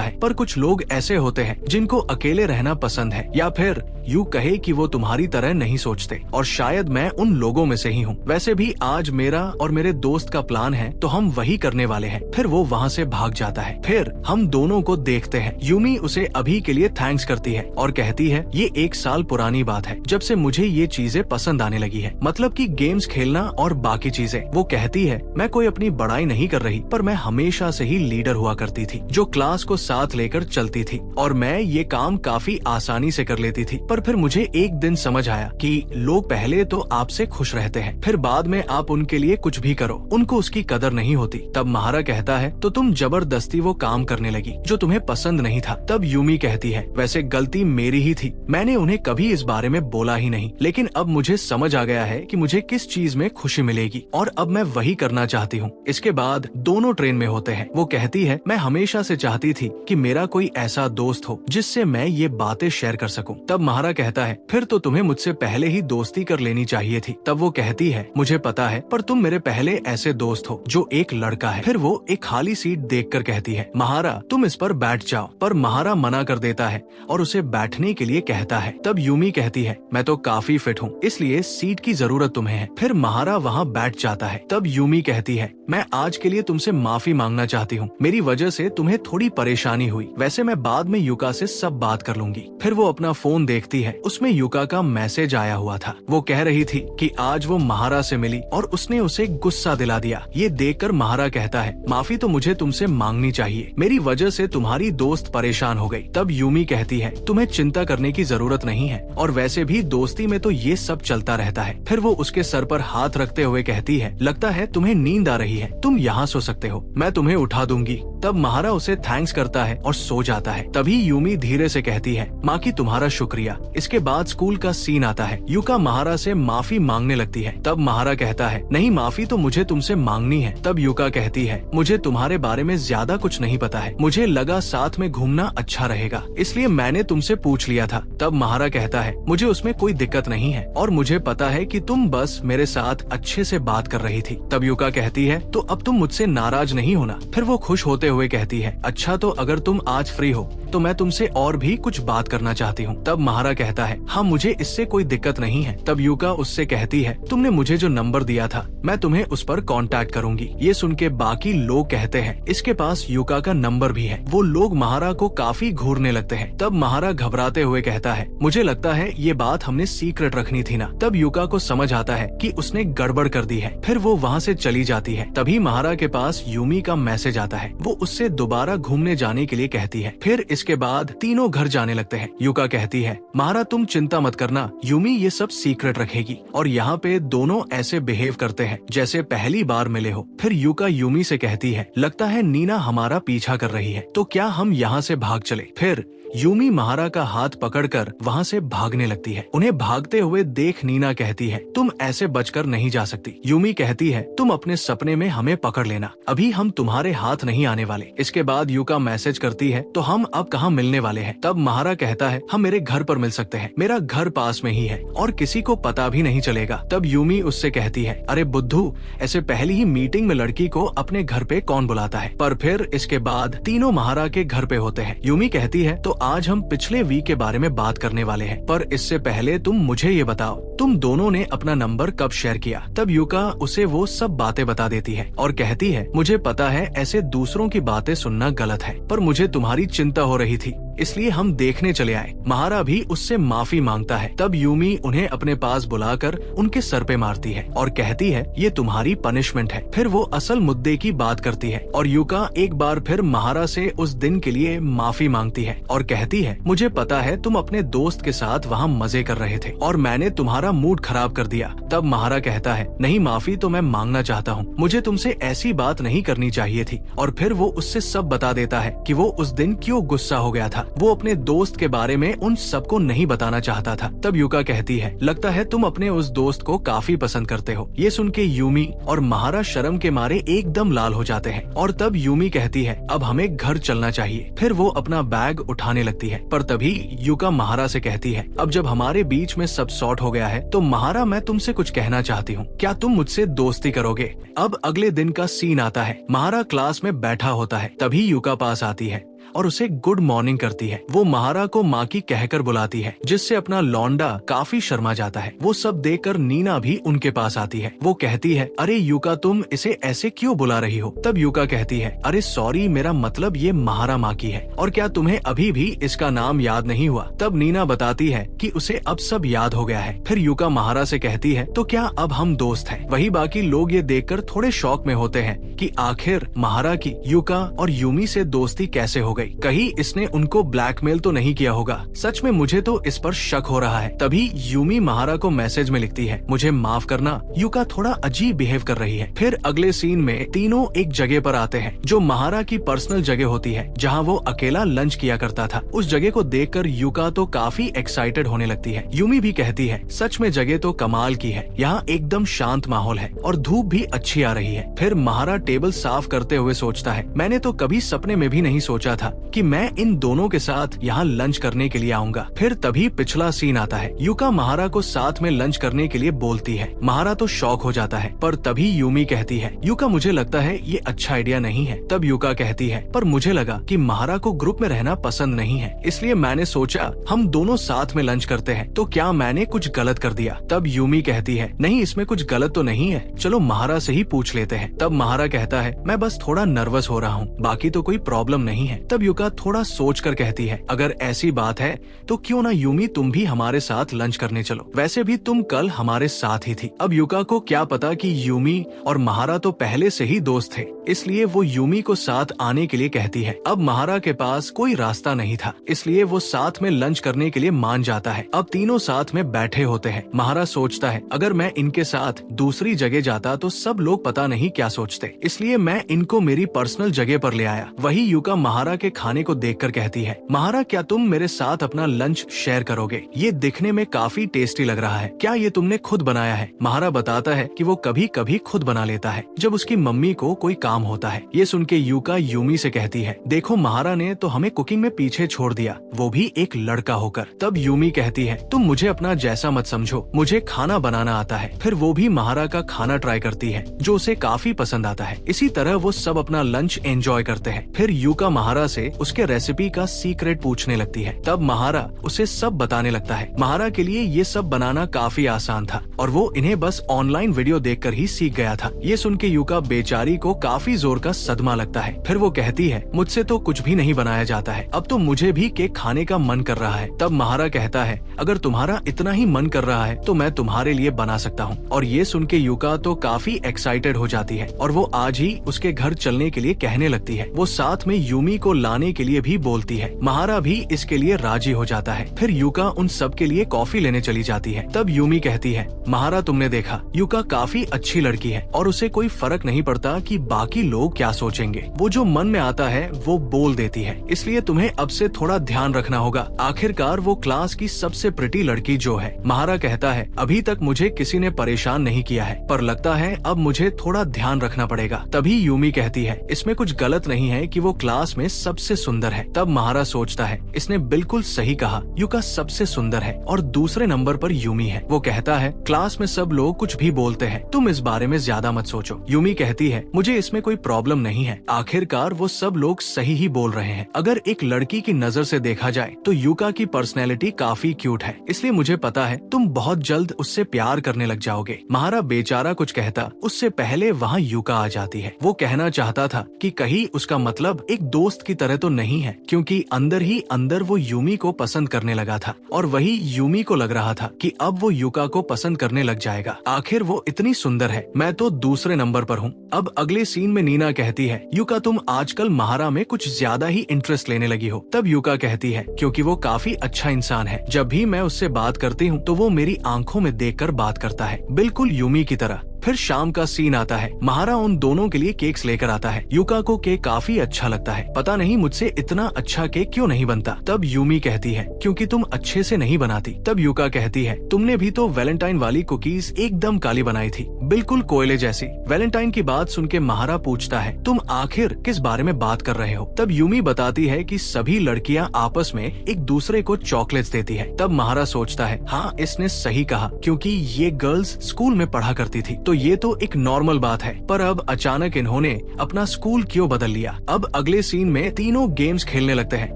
है, पर कुछ लोग ऐसे होते हैं जिनको अकेले रहना पसंद है, या फिर यूँ कहे कि वो तुम्हारी तरह नहीं सोचते, और शायद मैं उन लोगों में से ही हूँ। वैसे भी आज मेरा और मेरे दोस्त का प्लान है, तो हम वही करने वाले हैं। फिर वो वहाँ से भाग जाता है। फिर हम दोनों को देखते हैं। यूमी उसे अभी के लिए थैंक्स करती है और कहती है, ये 1 साल पुरानी बात है जब से मुझे ये चीजें पसंद आने लगी है, मतलब कि गेम्स खेलना और बाकी चीजें। वो कहती है, मैं कोई अपनी बड़ाई नहीं कर रही, पर मैं हमेशा से ही लीडर हुआ करती थी, जो क्लास को साथ लेकर चलती थी, और मैं ये काम काफी आसानी से कर लेती थी। पर फिर मुझे एक दिन समझ आया कि लोग पहले तो आपसे खुश रहते हैं, फिर बाद में आप उनके लिए कुछ भी करो, उनको उसकी कदर नहीं होती। तब महारा कहता है, तो तुम जबरदस्ती वो काम करने लगी जो तुम्हें पसंद नहीं था। तब यूमी कहती है, वैसे गलती मेरी ही थी, मैंने उन्हें कभी इस बारे में बोला ही नहीं, लेकिन अब मुझे समझ आ गया है कि मुझे किस चीज में खुशी मिलेगी, और अब मैं वही करना चाहती हूँ। इसके बाद दोनों ट्रेन में होते हैं। वो कहती है, मैं हमेशा से चाहती थी कि मेरा कोई ऐसा दोस्त हो जिससे मैं ये बातें शेयर कर सकूं। तब महारा कहता है, फिर तो तुम्हें मुझसे पहले ही दोस्ती कर लेनी चाहिए थी। तब वो कहती है, मुझे पता है, पर तुम मेरे पहले ऐसे दोस्त हो जो एक लड़का है। फिर वो एक खाली सीट देखकर कहती है, महारा तुम इस पर बैठ जाओ, पर महारा मना कर देता है और उसे बैठने के लिए कहता है। तब यूमी कहती है, मैं तो काफी फिट हूँ, इसलिए सीट की जरूरत तुम्हें है। फिर महारा वहाँ बैठ जाता है। तब यूमी कहती है, मैं आज के लिए तुमसे माफी मांगना चाहती हूँ, मेरी वजह से तुम्हें थोड़ी परेशानी हुई, वैसे मैं बाद में युका से सब बात कर लूंगी। फिर वो अपना फोन देखती है, उसमें युका का मैसेज आया हुआ था। वो कह रही थी कि आज वो महारा से मिली और उसने उसे गुस्सा दिला दिया। ये देखकर महारा कहता है, माफी तो मुझे तुमसे मांगनी चाहिए, मेरी वजह से तुम्हारी दोस्त परेशान हो गई। तब यूमी कहती है, तुम्हें चिंता करने की जरूरत नहीं है, और वैसे भी दोस्ती में तो ये सब चलता रहता है। फिर वो उसके सर पर हाथ रखते हुए कहती है, लगता है तुम्हें नींद आ रही है, तुम यहाँ सो सकते हो, मैं तुम्हें उठा दूंगी। तब महारा उसे थैंक्स करता है और सो जाता है। तभी यूमी धीरे से कहती है, माँ की तुम्हारा शुक्रिया। इसके बाद स्कूल का सीन आता है। युका महारा से माफी मांगने लगती है। तब महारा कहता है, नहीं माफी तो मुझे तुमसे मांगनी है। तब युका कहती है, मुझे तुम्हारे बारे में ज्यादा कुछ नहीं पता है, मुझे लगा साथ में घूमना अच्छा रहेगा, इसलिए मैंने तुमसे पूछ लिया था। तब महारा कहता है, मुझे उसमें कोई दिक्कत नहीं है, और मुझे पता है कि तुम बस मेरे साथ अच्छे से बात कर रही थी। तब युका कहती है, तो अब तुम मुझसे नाराज नहीं होना। फिर वो खुश होते हुए कहती है, अच्छा तो अगर तुम आज फ्री हो तो मैं तुमसे और भी कुछ बात करना चाहती हूँ। तब महारा कहता है, हाँ मुझे इससे कोई दिक्कत नहीं है। तब युका उससे कहती है, तुमने मुझे जो नंबर दिया था मैं तुम्हें उस पर कांटेक्ट करूंगी। ये सुन के बाकी लोग कहते हैं, इसके पास युका का नंबर भी है। वो लोग महारा को काफी घूरने लगते हैं। तब महारा घबराते हुए कहता है, मुझे लगता है ये बात हमने सीक्रेट रखनी थी ना। तब युका को समझ आता है कि उसने गड़बड़ कर दी है। फिर वो वहाँ से चली जाती है। तभी महारा के पास यूमी का मैसेज आता है। वो उससे दोबारा घूमने जाने के लिए कहती है। फिर इसके बाद तीनों घर जाने लगते हैं। युका कहती है, महारा तुम चिंता मत करना, यूमी ये सब सीक्रेट रखेगी। और यहाँ पे दोनों ऐसे बिहेव करते हैं जैसे पहली बार मिले हो। फिर युका यूमी से कहती है, लगता है नीना हमारा पीछा कर रही है, तो क्या हम यहाँ से भाग चले। फिर यूमी महारा का हाथ पकड़कर वहाँ से भागने लगती है। उन्हें भागते हुए देख नीना कहती है, तुम ऐसे बचकर नहीं जा सकती। यूमी कहती है, तुम अपने सपने में हमें पकड़ लेना, अभी हम तुम्हारे हाथ नहीं आने वाले। इसके बाद युका मैसेज करती है, तो हम अब कहाँ मिलने वाले हैं। तब महारा कहता है, हम मेरे घर पर मिल सकते हैं, मेरा घर पास में ही है और किसी को पता भी नहीं चलेगा। तब यूमी उससे कहती है, अरे बुद्धू, ऐसे पहली ही मीटिंग में लड़की को अपने घर पे कौन बुलाता है। पर फिर इसके बाद तीनों महारा के घर पे होते हैं। यूमी कहती है, तो आज हम पिछले वीक के बारे में बात करने वाले हैं, पर इससे पहले तुम मुझे ये बताओ, तुम दोनों ने अपना नंबर कब शेयर किया। तब युका उसे वो सब बातें बता देती है और कहती है, मुझे पता है ऐसे दूसरों की बातें सुनना गलत है, पर मुझे तुम्हारी चिंता हो रही थी, इसलिए हम देखने चले आए। महारा भी उससे माफी मांगता है। तब यूमी उन्हें अपने पास बुलाकर उनके सर पे मारती है और कहती है, ये तुम्हारी पनिशमेंट है। फिर वो असल मुद्दे की बात करती है और युका एक बार फिर महारा से उस दिन के लिए माफी मांगती है और कहती है, मुझे पता है तुम अपने दोस्त के साथ वहाँ मजे कर रहे थे और मैंने तुम्हारा मूड खराब कर दिया। तब महारा कहता है, नहीं, माफी तो मैं मांगना चाहता हूँ, मुझे तुमसे ऐसी बात नहीं करनी चाहिए थी। और फिर वो उससे सब बता देता है कि वो उस दिन क्यों गुस्सा हो गया था। वो अपने दोस्त के बारे में उन सबको नहीं बताना चाहता था। तब युका कहती है, लगता है तुम अपने उस दोस्त को काफी पसंद करते हो। ये सुन के यूमी और महारा शर्म के मारे एकदम लाल हो जाते हैं और तब यूमी कहती है, अब हमें घर चलना चाहिए। फिर वो अपना बैग उठाने लगती है, पर तभी युका महारा से कहती है, अब जब हमारे बीच में सब सॉर्ट हो गया है तो महारा मैं तुमसे कुछ कहना चाहती हूँ, क्या तुम मुझसे दोस्ती करोगे? अब अगले दिन का सीन आता है। महारा क्लास में बैठा होता है, तभी युका पास आती है और उसे गुड मॉर्निंग करती है। वो महारा को माँ की कहकर बुलाती है, जिससे अपना लौंडा काफी शर्मा जाता है। वो सब देखकर नीना भी उनके पास आती है। वो कहती है, अरे युका तुम इसे ऐसे क्यों बुला रही हो? तब युका कहती है, अरे सॉरी, मेरा मतलब ये महारा माँ की है। और क्या तुम्हें अभी भी इसका नाम याद नहीं हुआ? तब नीना बताती है कि उसे अब सब याद हो गया है। फिर युका महारा से कहती है, तो क्या अब हम दोस्त हैं? वही बाकी लोग ये देखकर थोड़े शौक में होते हैं कि आखिर महारा की युका और यूमी से दोस्ती कैसे हो गई। कहीं इसने उनको ब्लैकमेल तो नहीं किया होगा? सच में मुझे तो इस पर शक हो रहा है। तभी यूमी महारा को मैसेज में लिखती है, मुझे माफ करना, युका थोड़ा अजीब बिहेव कर रही है। फिर अगले सीन में तीनों एक जगह पर आते हैं जो महारा की पर्सनल जगह होती है, जहाँ वो अकेला लंच किया करता था। उस जगह को देखकर युका तो काफी एक्साइटेड होने लगती है। यूमी भी कहती है, सच में जगह तो कमाल की है, यहाँ एकदम शांत माहौल है और धूप भी अच्छी आ रही है। फिर महारा टेबल साफ करते हुए सोचता है, मैंने तो कभी सपने में भी नहीं सोचा था कि मैं इन दोनों के साथ यहाँ लंच करने के लिए आऊंगा। फिर तभी पिछला सीन आता है। युका महारा को साथ में लंच करने के लिए बोलती है। महारा तो शॉक हो जाता है, पर तभी यूमी कहती है, युका मुझे लगता है ये अच्छा आइडिया नहीं है। तब युका कहती है, पर मुझे लगा कि महारा को ग्रुप में रहना पसंद नहीं है, इसलिए मैंने सोचा हम दोनों साथ में लंच करते हैं। तो क्या मैंने कुछ गलत कर दिया? तब यूमी कहती है, नहीं, इसमें कुछ गलत तो नहीं है, चलो महारा से ही पूछ लेते हैं। तब महारा कहता है, मैं बस थोड़ा नर्वस हो रहा हूँ, बाकी तो कोई प्रॉब्लम नहीं है। तब युका थोड़ा सोचकर कहती है, अगर ऐसी बात है तो क्यों ना यूमी तुम भी हमारे साथ लंच करने चलो, वैसे भी तुम कल हमारे साथ ही थी। अब युका को क्या पता कि यूमी और महारा तो पहले से ही दोस्त थे, इसलिए वो यूमी को साथ आने के लिए कहती है। अब महारा के पास कोई रास्ता नहीं था, इसलिए वो साथ में लंच करने के लिए मान जाता है। अब तीनों साथ में बैठे होते हैं। महारा सोचता है, अगर मैं इनके साथ दूसरी जगह जाता तो सब लोग पता नहीं क्या सोचते, इसलिए मैं इनको मेरी पर्सनल जगह पर ले आया। वही युका महारा के खाने को देखकर कहती है, महारा क्या तुम मेरे साथ अपना लंच शेयर करोगे? ये दिखने में काफी टेस्टी लग रहा है, क्या ये तुमने खुद बनाया है? महारा बताता है कि वो कभी कभी खुद बना लेता है जब उसकी मम्मी को कोई काम होता है। ये सुन के युका यूमी से कहती है, देखो महारा ने तो हमें कुकिंग में पीछे छोड़ दिया, वो भी एक लड़का होकर। तब यूमी कहती है, तुम मुझे अपना जैसा मत समझो, मुझे खाना बनाना आता है। फिर वो भी महारा का खाना ट्राई करती है जो उसे काफी पसंद आता है। इसी तरह वो सब अपना लंच एंजॉय करते हैं। फिर युका महारा से उसके रेसिपी का सीक्रेट पूछने लगती है। तब महारा उसे सब बताने लगता है। महारा के लिए ये सब बनाना काफी आसान था और वो इन्हें बस ऑनलाइन वीडियो देखकर ही सीख गया था। ये सुन के युका बेचारी को काफी जोर का सदमा लगता है। फिर वो कहती है, मुझसे तो कुछ भी नहीं बनाया जाता है, अब तो मुझे भी केक खाने का मन कर रहा है। तब महारा कहता है, अगर तुम्हारा इतना ही मन कर रहा है तो मैं तुम्हारे लिए बना सकता हूँ। और ये सुन के युका तो काफी एक्साइटेड हो जाती है और वो आज ही उसके घर चलने के लिए कहने लगती है। वो साथ में यूमी को लाने के लिए भी बोलती है। महारा भी इसके लिए राजी हो जाता है। फिर युका उन सब के लिए कॉफी लेने चली जाती है। तब यूमी कहती है, महारा तुमने देखा, युका काफी अच्छी लड़की है और उसे कोई फर्क नहीं पड़ता कि बाकी लोग क्या सोचेंगे। वो जो मन में आता है वो बोल देती है, इसलिए तुम्हें अब से थोड़ा ध्यान रखना होगा। आखिरकार वो क्लास की सबसे प्रिटी लड़की जो है। महारा कहता है, अभी तक मुझे किसी ने परेशान नहीं किया है, पर लगता है अब मुझे थोड़ा ध्यान रखना पड़ेगा। तभी यूमी कहती है, इसमें कुछ गलत नहीं है कि वो क्लास में सबसे सुंदर है। तब महारा सोचता है, इसने बिल्कुल सही कहा, युका सबसे सुंदर है और दूसरे नंबर पर यूमी है। वो कहता है, क्लास में सब लोग कुछ भी बोलते हैं, तुम इस बारे में ज्यादा मत सोचो। यूमी कहती है, मुझे इसमें कोई प्रॉब्लम नहीं है, आखिरकार वो सब लोग सही ही बोल रहे हैं। अगर एक लड़की की नजर से देखा जाए तो युका की पर्सनैलिटी काफी क्यूट है, इसलिए मुझे पता है तुम बहुत जल्द उससे प्यार करने लग जाओगे। महारा बेचारा कुछ कहता उससे पहले वहाँ युका आ जाती है। वो कहना चाहता था कि कहीं उसका मतलब एक दोस्त की तरह तो नहीं है, क्योंकि अंदर ही अंदर वो यूमी को पसंद करने लगा था और वही यूमी को लग रहा था कि अब वो युका को पसंद करने लग जाएगा। आखिर वो इतनी सुंदर है, मैं तो दूसरे नंबर पर हूँ। अब अगले सीन में नीना कहती है, युका तुम आजकल महारा में कुछ ज्यादा ही इंटरेस्ट लेने लगी हो। तब युका कहती है, क्योंकि वो काफी अच्छा इंसान है, जब भी मैं उससे बात करती हूँ तो वो मेरी आंखों में देखकर बात करता है, बिल्कुल यूमी की तरह। फिर शाम का सीन आता है। महारा उन दोनों के लिए केक्स लेकर आता है। युका को केक काफी अच्छा लगता है। पता नहीं मुझसे इतना अच्छा केक क्यों नहीं बनता। तब यूमी कहती है क्योंकि तुम अच्छे से नहीं बनाती। तब युका कहती है तुमने भी तो वैलेंटाइन वाली कुकीज एकदम काली बनाई थी, बिल्कुल कोयले जैसी। वैलेंटाइन की बात सुन के महारा पूछता है तुम आखिर किस बारे में बात कर रहे हो। तब यूमी बताती है कि सभी लड़कियां आपस में एक दूसरे को चॉकलेट्स देती है। तब महारा सोचता है हाँ इसने सही कहा, क्योंकि ये गर्ल्स स्कूल में पढ़ा करती थी तो ये तो एक नॉर्मल बात है। पर अब अचानक इन्होंने अपना स्कूल क्यों बदल लिया। अब अगले सीन में तीनों गेम्स खेलने लगते हैं।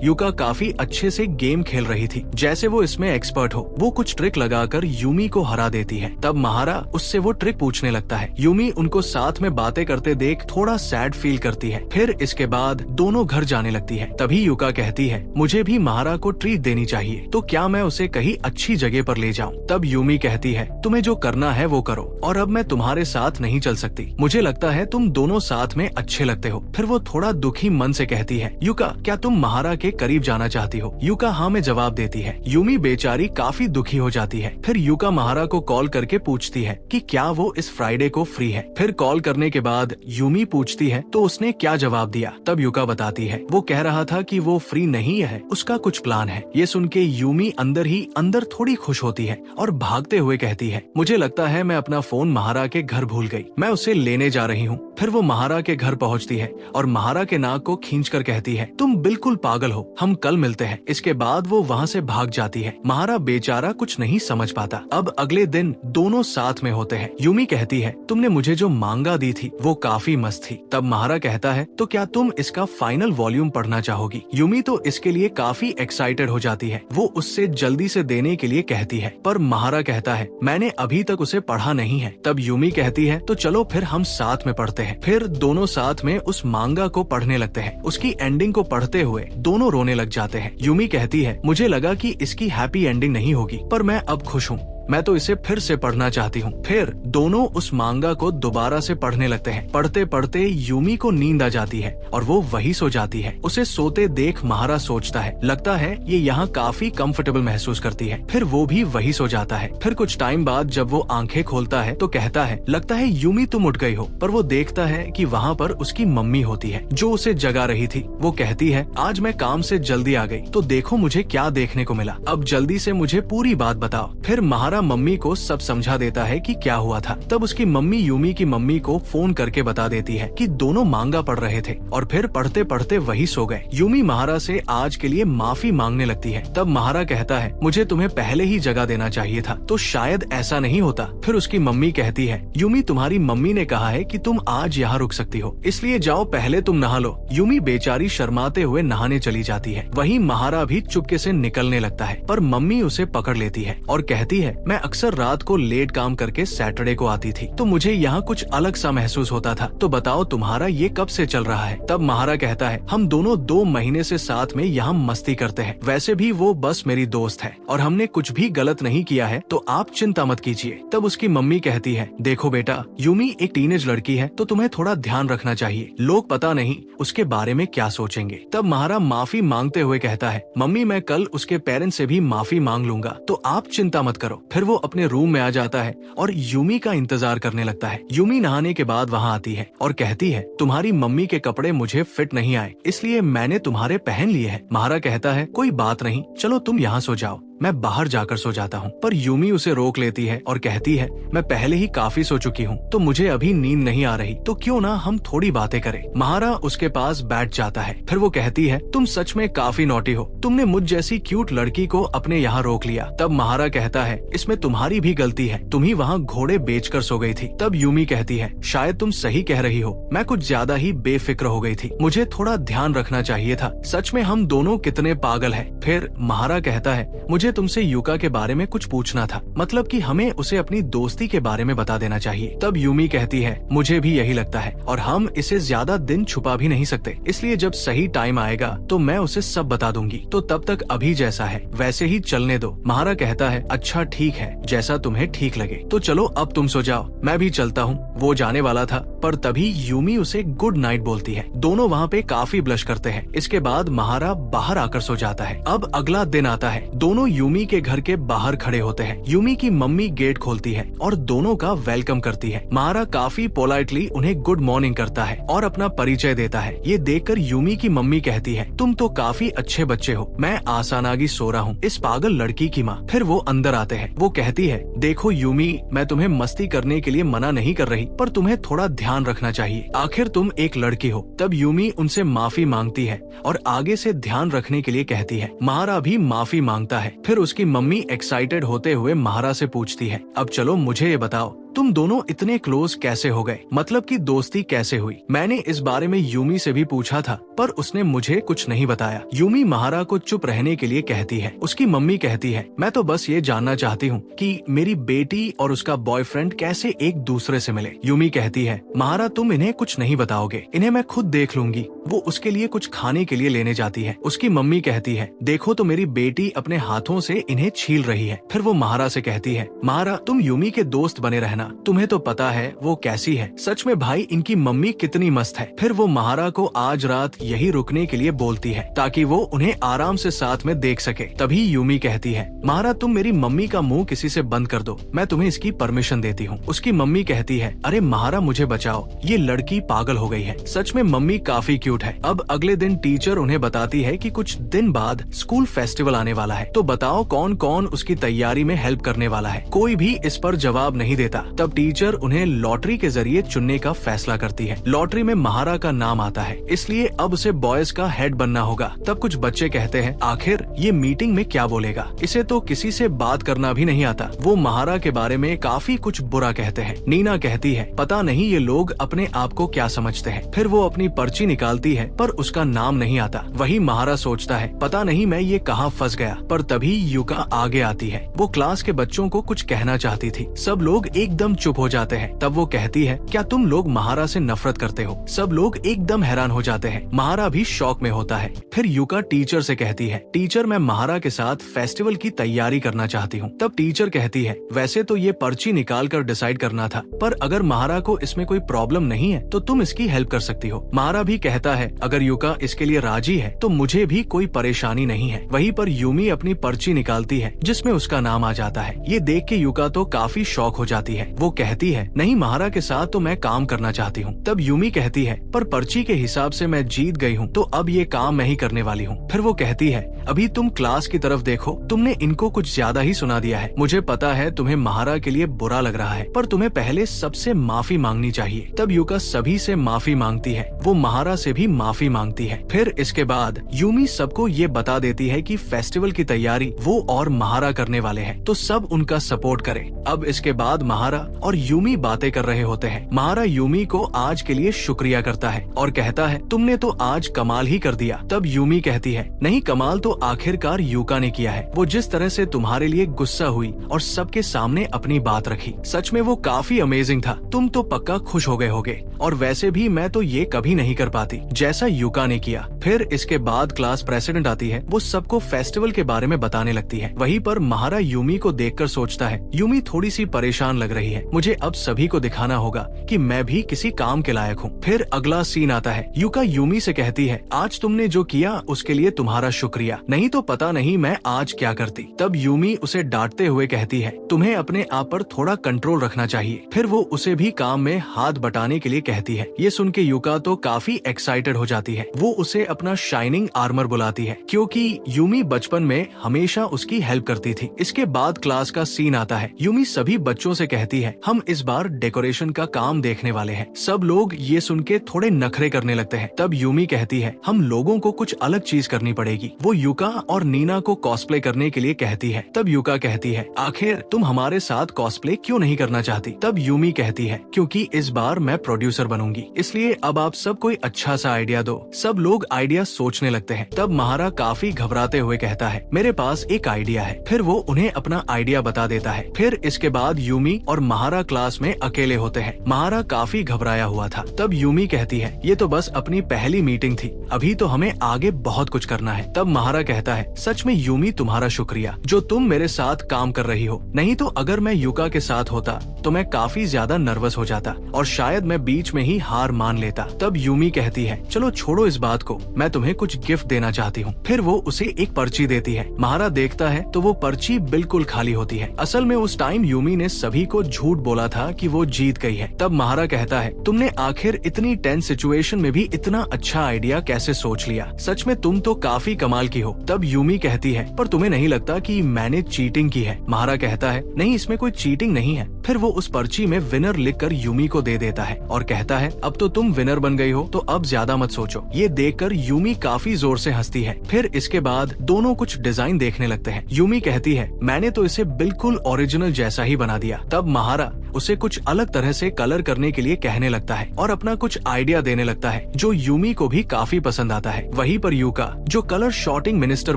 युका काफी अच्छे से गेम खेल रही थी, जैसे वो इसमें एक्सपर्ट हो। वो कुछ ट्रिक लगाकर यूमी को हरा देती है। तब महारा उससे वो ट्रिक पूछने लगता है। यूमी उनको साथ में बातें करते देख थोड़ा सैड फील करती है। फिर इसके बाद दोनों घर जाने लगती है। तभी युका कहती है मुझे भी महारा को ट्रीट देनी चाहिए, तो क्या मैं उसे कहीं अच्छी जगह पर ले जाऊं। तब यूमी कहती है तुम्हें जो करना है वो करो, और अब मैं तुम्हारे साथ नहीं चल सकती। मुझे लगता है तुम दोनों साथ में अच्छे लगते हो। फिर वो थोड़ा दुखी मन से कहती है युका क्या तुम महारा के करीब जाना चाहती हो। युका हाँ में जवाब देती है। यूमी बेचारी काफी दुखी हो जाती है। फिर युका महारा को कॉल करके पूछती है कि क्या वो इस फ्राइडे को फ्री है। फिर कॉल करने के बाद यूमी पूछती है तो उसने क्या जवाब दिया। तब युका बताती है वो कह रहा था कि वो फ्री नहीं है, उसका कुछ प्लान है। ये सुन के यूमी अंदर ही अंदर थोड़ी खुश होती है और भागते हुए कहती है मुझे लगता है मैं अपना फोन महारा के घर भूल गई, मैं उसे लेने जा रही हूँ। फिर वो महारा के घर पहुँचती है और महारा के नाक को खींचकर कहती है तुम बिल्कुल पागल हो, हम कल मिलते हैं। इसके बाद वो वहाँ से भाग जाती है। महारा बेचारा कुछ नहीं समझ पाता। अब अगले दिन दोनों साथ में होते हैं। यूमी कहती है तुमने मुझे जो मांगा दी थी वो काफी मस्त थी। तब महारा कहता है तो क्या तुम इसका फाइनल वॉल्यूम पढ़ना चाहोगी। यूमी तो इसके लिए काफी एक्साइटेड हो जाती है। वो उससे जल्दी से देने के लिए कहती है, पर महारा कहता है मैंने अभी तक उसे पढ़ा नहीं है। तब यूमी कहती है तो चलो फिर हम साथ में पढ़ते हैं। फिर दोनों साथ में उस मांगा को पढ़ने लगते हैं। उसकी एंडिंग को पढ़ते हुए दोनों रोने लग जाते हैं। यूमी कहती है मुझे लगा कि इसकी हैप्पी एंडिंग नहीं होगी, पर मैं अब खुश हूँ, मैं तो इसे फिर से पढ़ना चाहती हूँ। फिर दोनों उस मांगा को दोबारा से पढ़ने लगते हैं। पढ़ते पढ़ते यूमी को नींद आ जाती है और वो वही सो जाती है। उसे सोते देख महारा सोचता है लगता है ये यहाँ काफी कंफर्टेबल महसूस करती है। फिर वो भी वही सो जाता है। फिर कुछ टाइम बाद जब वो आंखें खोलता है तो कहता है लगता है यूमी तुम उठ गई हो। पर वो देखता है कि वहाँ पर उसकी मम्मी होती है जो उसे जगा रही थी। वो कहती है आज मैं काम से जल्दी आ गई तो देखो मुझे क्या देखने को मिला, अब जल्दी से मुझे पूरी बात बताओ। फिर महारा मम्मी को सब समझा देता है कि क्या हुआ था। तब उसकी मम्मी यूमी की मम्मी को फोन करके बता देती है कि दोनों मांगा पढ़ रहे थे और फिर पढ़ते पढ़ते वही सो गए। यूमी महारा से आज के लिए माफी मांगने लगती है। तब महारा कहता है मुझे तुम्हें पहले ही जगह देना चाहिए था तो शायद ऐसा नहीं होता। फिर उसकी मम्मी कहती है यूमी तुम्हारी मम्मी ने कहा है कि तुम आज यहाँ रुक सकती हो, इसलिए जाओ पहले तुम नहा लो। यूमी बेचारी शर्माते हुए नहाने चली जाती है। वहीं महारा भी चुपके से निकलने लगता है, पर मम्मी उसे पकड़ लेती है और कहती है मैं अक्सर रात को लेट काम करके सैटरडे को आती थी तो मुझे यहाँ कुछ अलग सा महसूस होता था, तो बताओ तुम्हारा ये कब से चल रहा है। तब महारा कहता है हम दोनों 2 महीने से साथ में यहाँ मस्ती करते हैं, वैसे भी वो बस मेरी दोस्त है और हमने कुछ भी गलत नहीं किया है तो आप चिंता मत कीजिए। तब उसकी मम्मी कहती है देखो बेटा यूमी एक टीनेज लड़की है तो तुम्हें थोड़ा ध्यान रखना चाहिए, लोग पता नहीं उसके बारे में क्या सोचेंगे। तब महारा माफी मांगते हुए कहता है मम्मी मैं कल उसके पेरेंट्स से भी माफी मांग लूंगा तो आप चिंता मत करो। फिर वो अपने रूम में आ जाता है और यूमी का इंतजार करने लगता है। यूमी नहाने के बाद वहाँ आती है और कहती है तुम्हारी मम्मी के कपड़े मुझे फिट नहीं आए इसलिए मैंने तुम्हारे पहन लिए हैं। महारा कहता है कोई बात नहीं, चलो तुम यहाँ सो जाओ, मैं बाहर जाकर सो जाता हूँ। पर यूमी उसे रोक लेती है और कहती है मैं पहले ही काफी सो चुकी हूँ तो मुझे अभी नींद नहीं आ रही, तो क्यों ना हम थोड़ी बातें करें। महारा उसके पास बैठ जाता है। फिर वो कहती है तुम सच में काफी नॉटी हो, तुमने मुझ जैसी क्यूट लड़की को अपने यहाँ रोक लिया। तब महारा कहता है इसमें तुम्हारी भी गलती है, तुम ही वहाँ घोड़े बेचकर सो गई थी। तब यूमी कहती है शायद तुम सही कह रही हो, मैं कुछ ज्यादा ही बेफिक्र हो गई थी, मुझे थोड़ा ध्यान रखना चाहिए था, सच में हम दोनों कितने पागल हैं। फिर महारा कहता है मुझे तुमसे युका के बारे में कुछ पूछना था, मतलब कि हमें उसे अपनी दोस्ती के बारे में बता देना चाहिए। तब यूमी कहती है मुझे भी यही लगता है और हम इसे ज्यादा दिन छुपा भी नहीं सकते, इसलिए जब सही टाइम आएगा तो मैं उसे सब बता दूंगी, तो तब तक अभी जैसा है वैसे ही चलने दो। महारा कहता है अच्छा ठीक है, जैसा तुम्हें ठीक लगे, तो चलो अब तुम सो जाओ, मैं भी चलता हूँ। वो जाने वाला था पर तभी यूमी उसे गुड नाइट बोलती है। दोनों वहाँ पे काफी ब्लश करते हैं। इसके बाद महारा बाहर आकर सो जाता है। अब अगला दिन आता है। दोनों यूमी के घर के बाहर खड़े होते हैं। यूमी की मम्मी गेट खोलती है और दोनों का वेलकम करती है। महारा काफी पोलाइटली उन्हें गुड मॉर्निंग करता है और अपना परिचय देता है। ये देखकर यूमी की मम्मी कहती है, तुम तो काफी अच्छे बच्चे हो, मैं आसानागी सो रहा हूँ, इस पागल लड़की की माँ। फिर वो अंदर आते हैं। वो कहती है, देखो यूमी, मैं तुम्हें मस्ती करने के लिए मना नहीं कर रही, पर तुम्हें थोड़ा ध्यान रखना चाहिए, आखिर तुम एक लड़की हो। तब यूमी उनसे माफी मांगती है और आगे से ध्यान रखने के लिए कहती है। महारा भी माफी मांगता है। फिर उसकी मम्मी एक्साइटेड होते हुए महारा से पूछती है, अब चलो मुझे ये बताओ, तुम दोनों इतने क्लोज कैसे हो गए, मतलब कि दोस्ती कैसे हुई। मैंने इस बारे में यूमी से भी पूछा था, पर उसने मुझे कुछ नहीं बताया। यूमी महारा को चुप रहने के लिए कहती है। उसकी मम्मी कहती है, मैं तो बस ये जानना चाहती हूँ कि मेरी बेटी और उसका बॉयफ्रेंड कैसे एक दूसरे से मिले। यूमी कहती है, महारा तुम इन्हें कुछ नहीं बताओगे, इन्हें मैं खुद देख लूंगी। वो उसके लिए कुछ खाने के लिए लेने जाती है। उसकी मम्मी कहती है, देखो तो मेरी बेटी अपने हाथों से इन्हें छील रही है। फिर वो महारा से कहती है, महारा तुम यूमी के दोस्त बने रहना, तुम्हें तो पता है वो कैसी है। सच में भाई, इनकी मम्मी कितनी मस्त है। फिर वो महारा को आज रात यही रुकने के लिए बोलती है ताकि वो उन्हें आराम से साथ में देख सके। तभी यूमी कहती है, महारा तुम मेरी मम्मी का मुंह किसी से बंद कर दो, मैं तुम्हें इसकी परमिशन देती हूँ। उसकी मम्मी कहती है, अरे महारा मुझे बचाओ, ये लड़की पागल हो गई है। सच में मम्मी काफी क्यूट है। अब अगले दिन टीचर उन्हें बताती है कि कुछ दिन बाद स्कूल फेस्टिवल आने वाला है, तो बताओ कौन कौन उसकी तैयारी में हेल्प करने वाला है। कोई भी इस पर जवाब नहीं देता। तब टीचर उन्हें लॉटरी के जरिए चुनने का फैसला करती है। लॉटरी में महारा का नाम आता है, इसलिए अब उसे बॉयज का हेड बनना होगा। तब कुछ बच्चे कहते हैं, आखिर ये मीटिंग में क्या बोलेगा, इसे तो किसी से बात करना भी नहीं आता। वो महारा के बारे में काफी कुछ बुरा कहते हैं। नीना कहती है, पता नहीं ये लोग अपने आप को क्या समझते हैं। फिर वो अपनी पर्ची निकालती है, पर उसका नाम नहीं आता। वही महारा सोचता है, पता नहीं मैं ये कहाँ फंस गया। पर तभी युका आगे आती है। वो क्लास के बच्चों को कुछ कहना चाहती थी। सब लोग एकदम चुप हो जाते हैं। तब वो कहती है, क्या तुम लोग महारा से नफरत करते हो। सब लोग एकदम हैरान हो जाते हैं। महारा भी शॉक में होता है। फिर युका टीचर से कहती है, टीचर मैं महारा के साथ फेस्टिवल की तैयारी करना चाहती हूँ। तब टीचर कहती है, वैसे तो ये पर्ची निकाल कर डिसाइड करना था, पर अगर महारा को इसमें कोई प्रॉब्लम नहीं है तो तुम इसकी हेल्प कर सकती हो। महारा भी कहता है, अगर युका इसके लिए राजी है तो मुझे भी कोई परेशानी नहीं है। वहीं पर यूमी अपनी पर्ची निकालती है जिसमें उसका नाम आ जाता है। ये देख के युका तो काफी शॉक हो जाती है। वो कहती है, नहीं महारा के साथ तो मैं काम करना चाहती हूँ। तब यूमी कहती है, पर पर्ची के हिसाब से मैं जीत गई हूँ, तो अब ये काम मैं ही करने वाली हूँ। फिर वो कहती है, अभी तुम क्लास की तरफ देखो, तुमने इनको कुछ ज्यादा ही सुना दिया है। मुझे पता है तुम्हें महारा के लिए बुरा लग रहा है, पर तुम्हें पहले सबसे माफी मांगनी चाहिए। तब युका सभी से माफी मांगती है। वो महारा से भी माफी मांगती है। फिर इसके बाद यूमी सबको ये बता देती है कि फेस्टिवल की तैयारी वो और महारा करने वाले हैं, तो सब उनका सपोर्ट करें। अब इसके बाद महारा और यूमी बातें कर रहे होते हैं। महारा यूमी को आज के लिए शुक्रिया करता है और कहता है, तुमने तो आज कमाल ही कर दिया। तब यूमी कहती है, नहीं, कमाल तो आखिरकार युका ने किया है। वो जिस तरह से तुम्हारे लिए गुस्सा हुई और सबके सामने अपनी बात रखी, सच में वो काफी अमेजिंग था। तुम तो पक्का खुश हो गए होगे, और वैसे भी मैं तो ये कभी नहीं कर पाती जैसा युका ने किया। फिर इसके बाद क्लास प्रेसिडेंट आती है। वो सबको फेस्टिवल के बारे में बताने लगती है। वहीं पर महारा यूमी को देखकर सोचता है, यूमी थोड़ी सी परेशान लग रही है, मुझे अब सभी को दिखाना होगा कि मैं भी किसी काम के लायक हूँ। फिर अगला सीन आता है। युका यूमी से कहती है, आज तुमने जो किया उसके लिए तुम्हारा शुक्रिया, नहीं तो पता नहीं मैं आज क्या करती। तब यूमी उसे डांटते हुए कहती है, तुम्हें अपने आप पर थोड़ा कंट्रोल रखना चाहिए। फिर वो उसे भी काम में हाथ बटाने के लिए कहती है। ये सुन के युका तो काफी एक्साइटेड हो जाती है। वो उसे अपना शाइनिंग आर्मर बुलाती है, क्योंकि यूमी बचपन में हमेशा उसकी हेल्प करती थी। इसके बाद क्लास का सीन आता है। यूमी सभी बच्चों से कहती है, हम इस बार डेकोरेशन का काम देखने वाले हैं। सब लोग ये सुन के थोड़े नखरे करने लगते हैं। तब यूमी कहती है, हम लोगों को कुछ अलग चीज करनी पड़ेगी। वो युका और नीना को कॉस्प्ले करने के लिए कहती है। तब युका कहती है, आखिर तुम हमारे साथ कॉस्प्ले क्यों नहीं करना चाहती। तब यूमी कहती है, क्योंकि इस बार मैं प्रोड्यूसर बनूंगी, इसलिए अब आप सब कोई अच्छा सा आइडिया दो। सब लोग आइडिया सोचने लगते हैं। तब महारा काफी घबराते हुए कहता है, मेरे पास एक आइडिया है। फिर वो उन्हें अपना आइडिया बता देता है। फिर इसके बाद यूमी और महारा क्लास में अकेले होते हैं। महारा काफी घबराया हुआ था। तब यूमी कहती है, ये तो बस अपनी पहली मीटिंग थी, अभी तो हमें आगे बहुत कुछ करना है। तब महारा कहता है, सच में यूमी तुम्हारा शुक्रिया जो तुम मेरे साथ काम कर रही हो, नहीं तो अगर मैं युका के साथ होता तो मैं काफी ज्यादा नर्वस हो जाता और शायद मैं बीच में ही हार मान लेता। तब यूमी कहती है, चलो छोड़ो इस बात को, मैं तुम्हें कुछ गिफ्ट देना चाहती हूँ। फिर वो उसे एक पर्ची देती है। महारा देखता है तो वो पर्ची बिल्कुल खाली होती है। असल में उस टाइम यूमी ने सभी को झूठ बोला था कि वो जीत गई है। तब महारा कहता है, तुमने आखिर इतनी टेंस सिचुएशन में भी इतना अच्छा आइडिया कैसे सोच लिया, सच में तुम तो काफी कमाल की हो। तब यूमी कहती है, पर तुम्हें नहीं लगता कि मैंने चीटिंग की है? महारा कहता है, नहीं, इसमें कोई चीटिंग नहीं है। फिर वो उस पर्ची में विनर लिखकर यूमी को दे देता है और कहता है, अब तो तुम विनर बन गई हो, तो अब ज्यादा मत सोचो। ये देखकर यूमी काफी जोर से हंसती है। फिर इसके बाद दोनों कुछ डिजाइन देखने लगते हैं। यूमी कहती है, मैंने तो इसे बिल्कुल ओरिजिनल जैसा ही बना दिया। तब महारा उसे कुछ अलग तरह से कलर करने के लिए कहने लगता है और अपना कुछ आइडिया देने लगता है जो यूमी को भी काफी पसंद आता है। वहीं पर युका, जो कलर शॉर्टिंग मिनिस्टर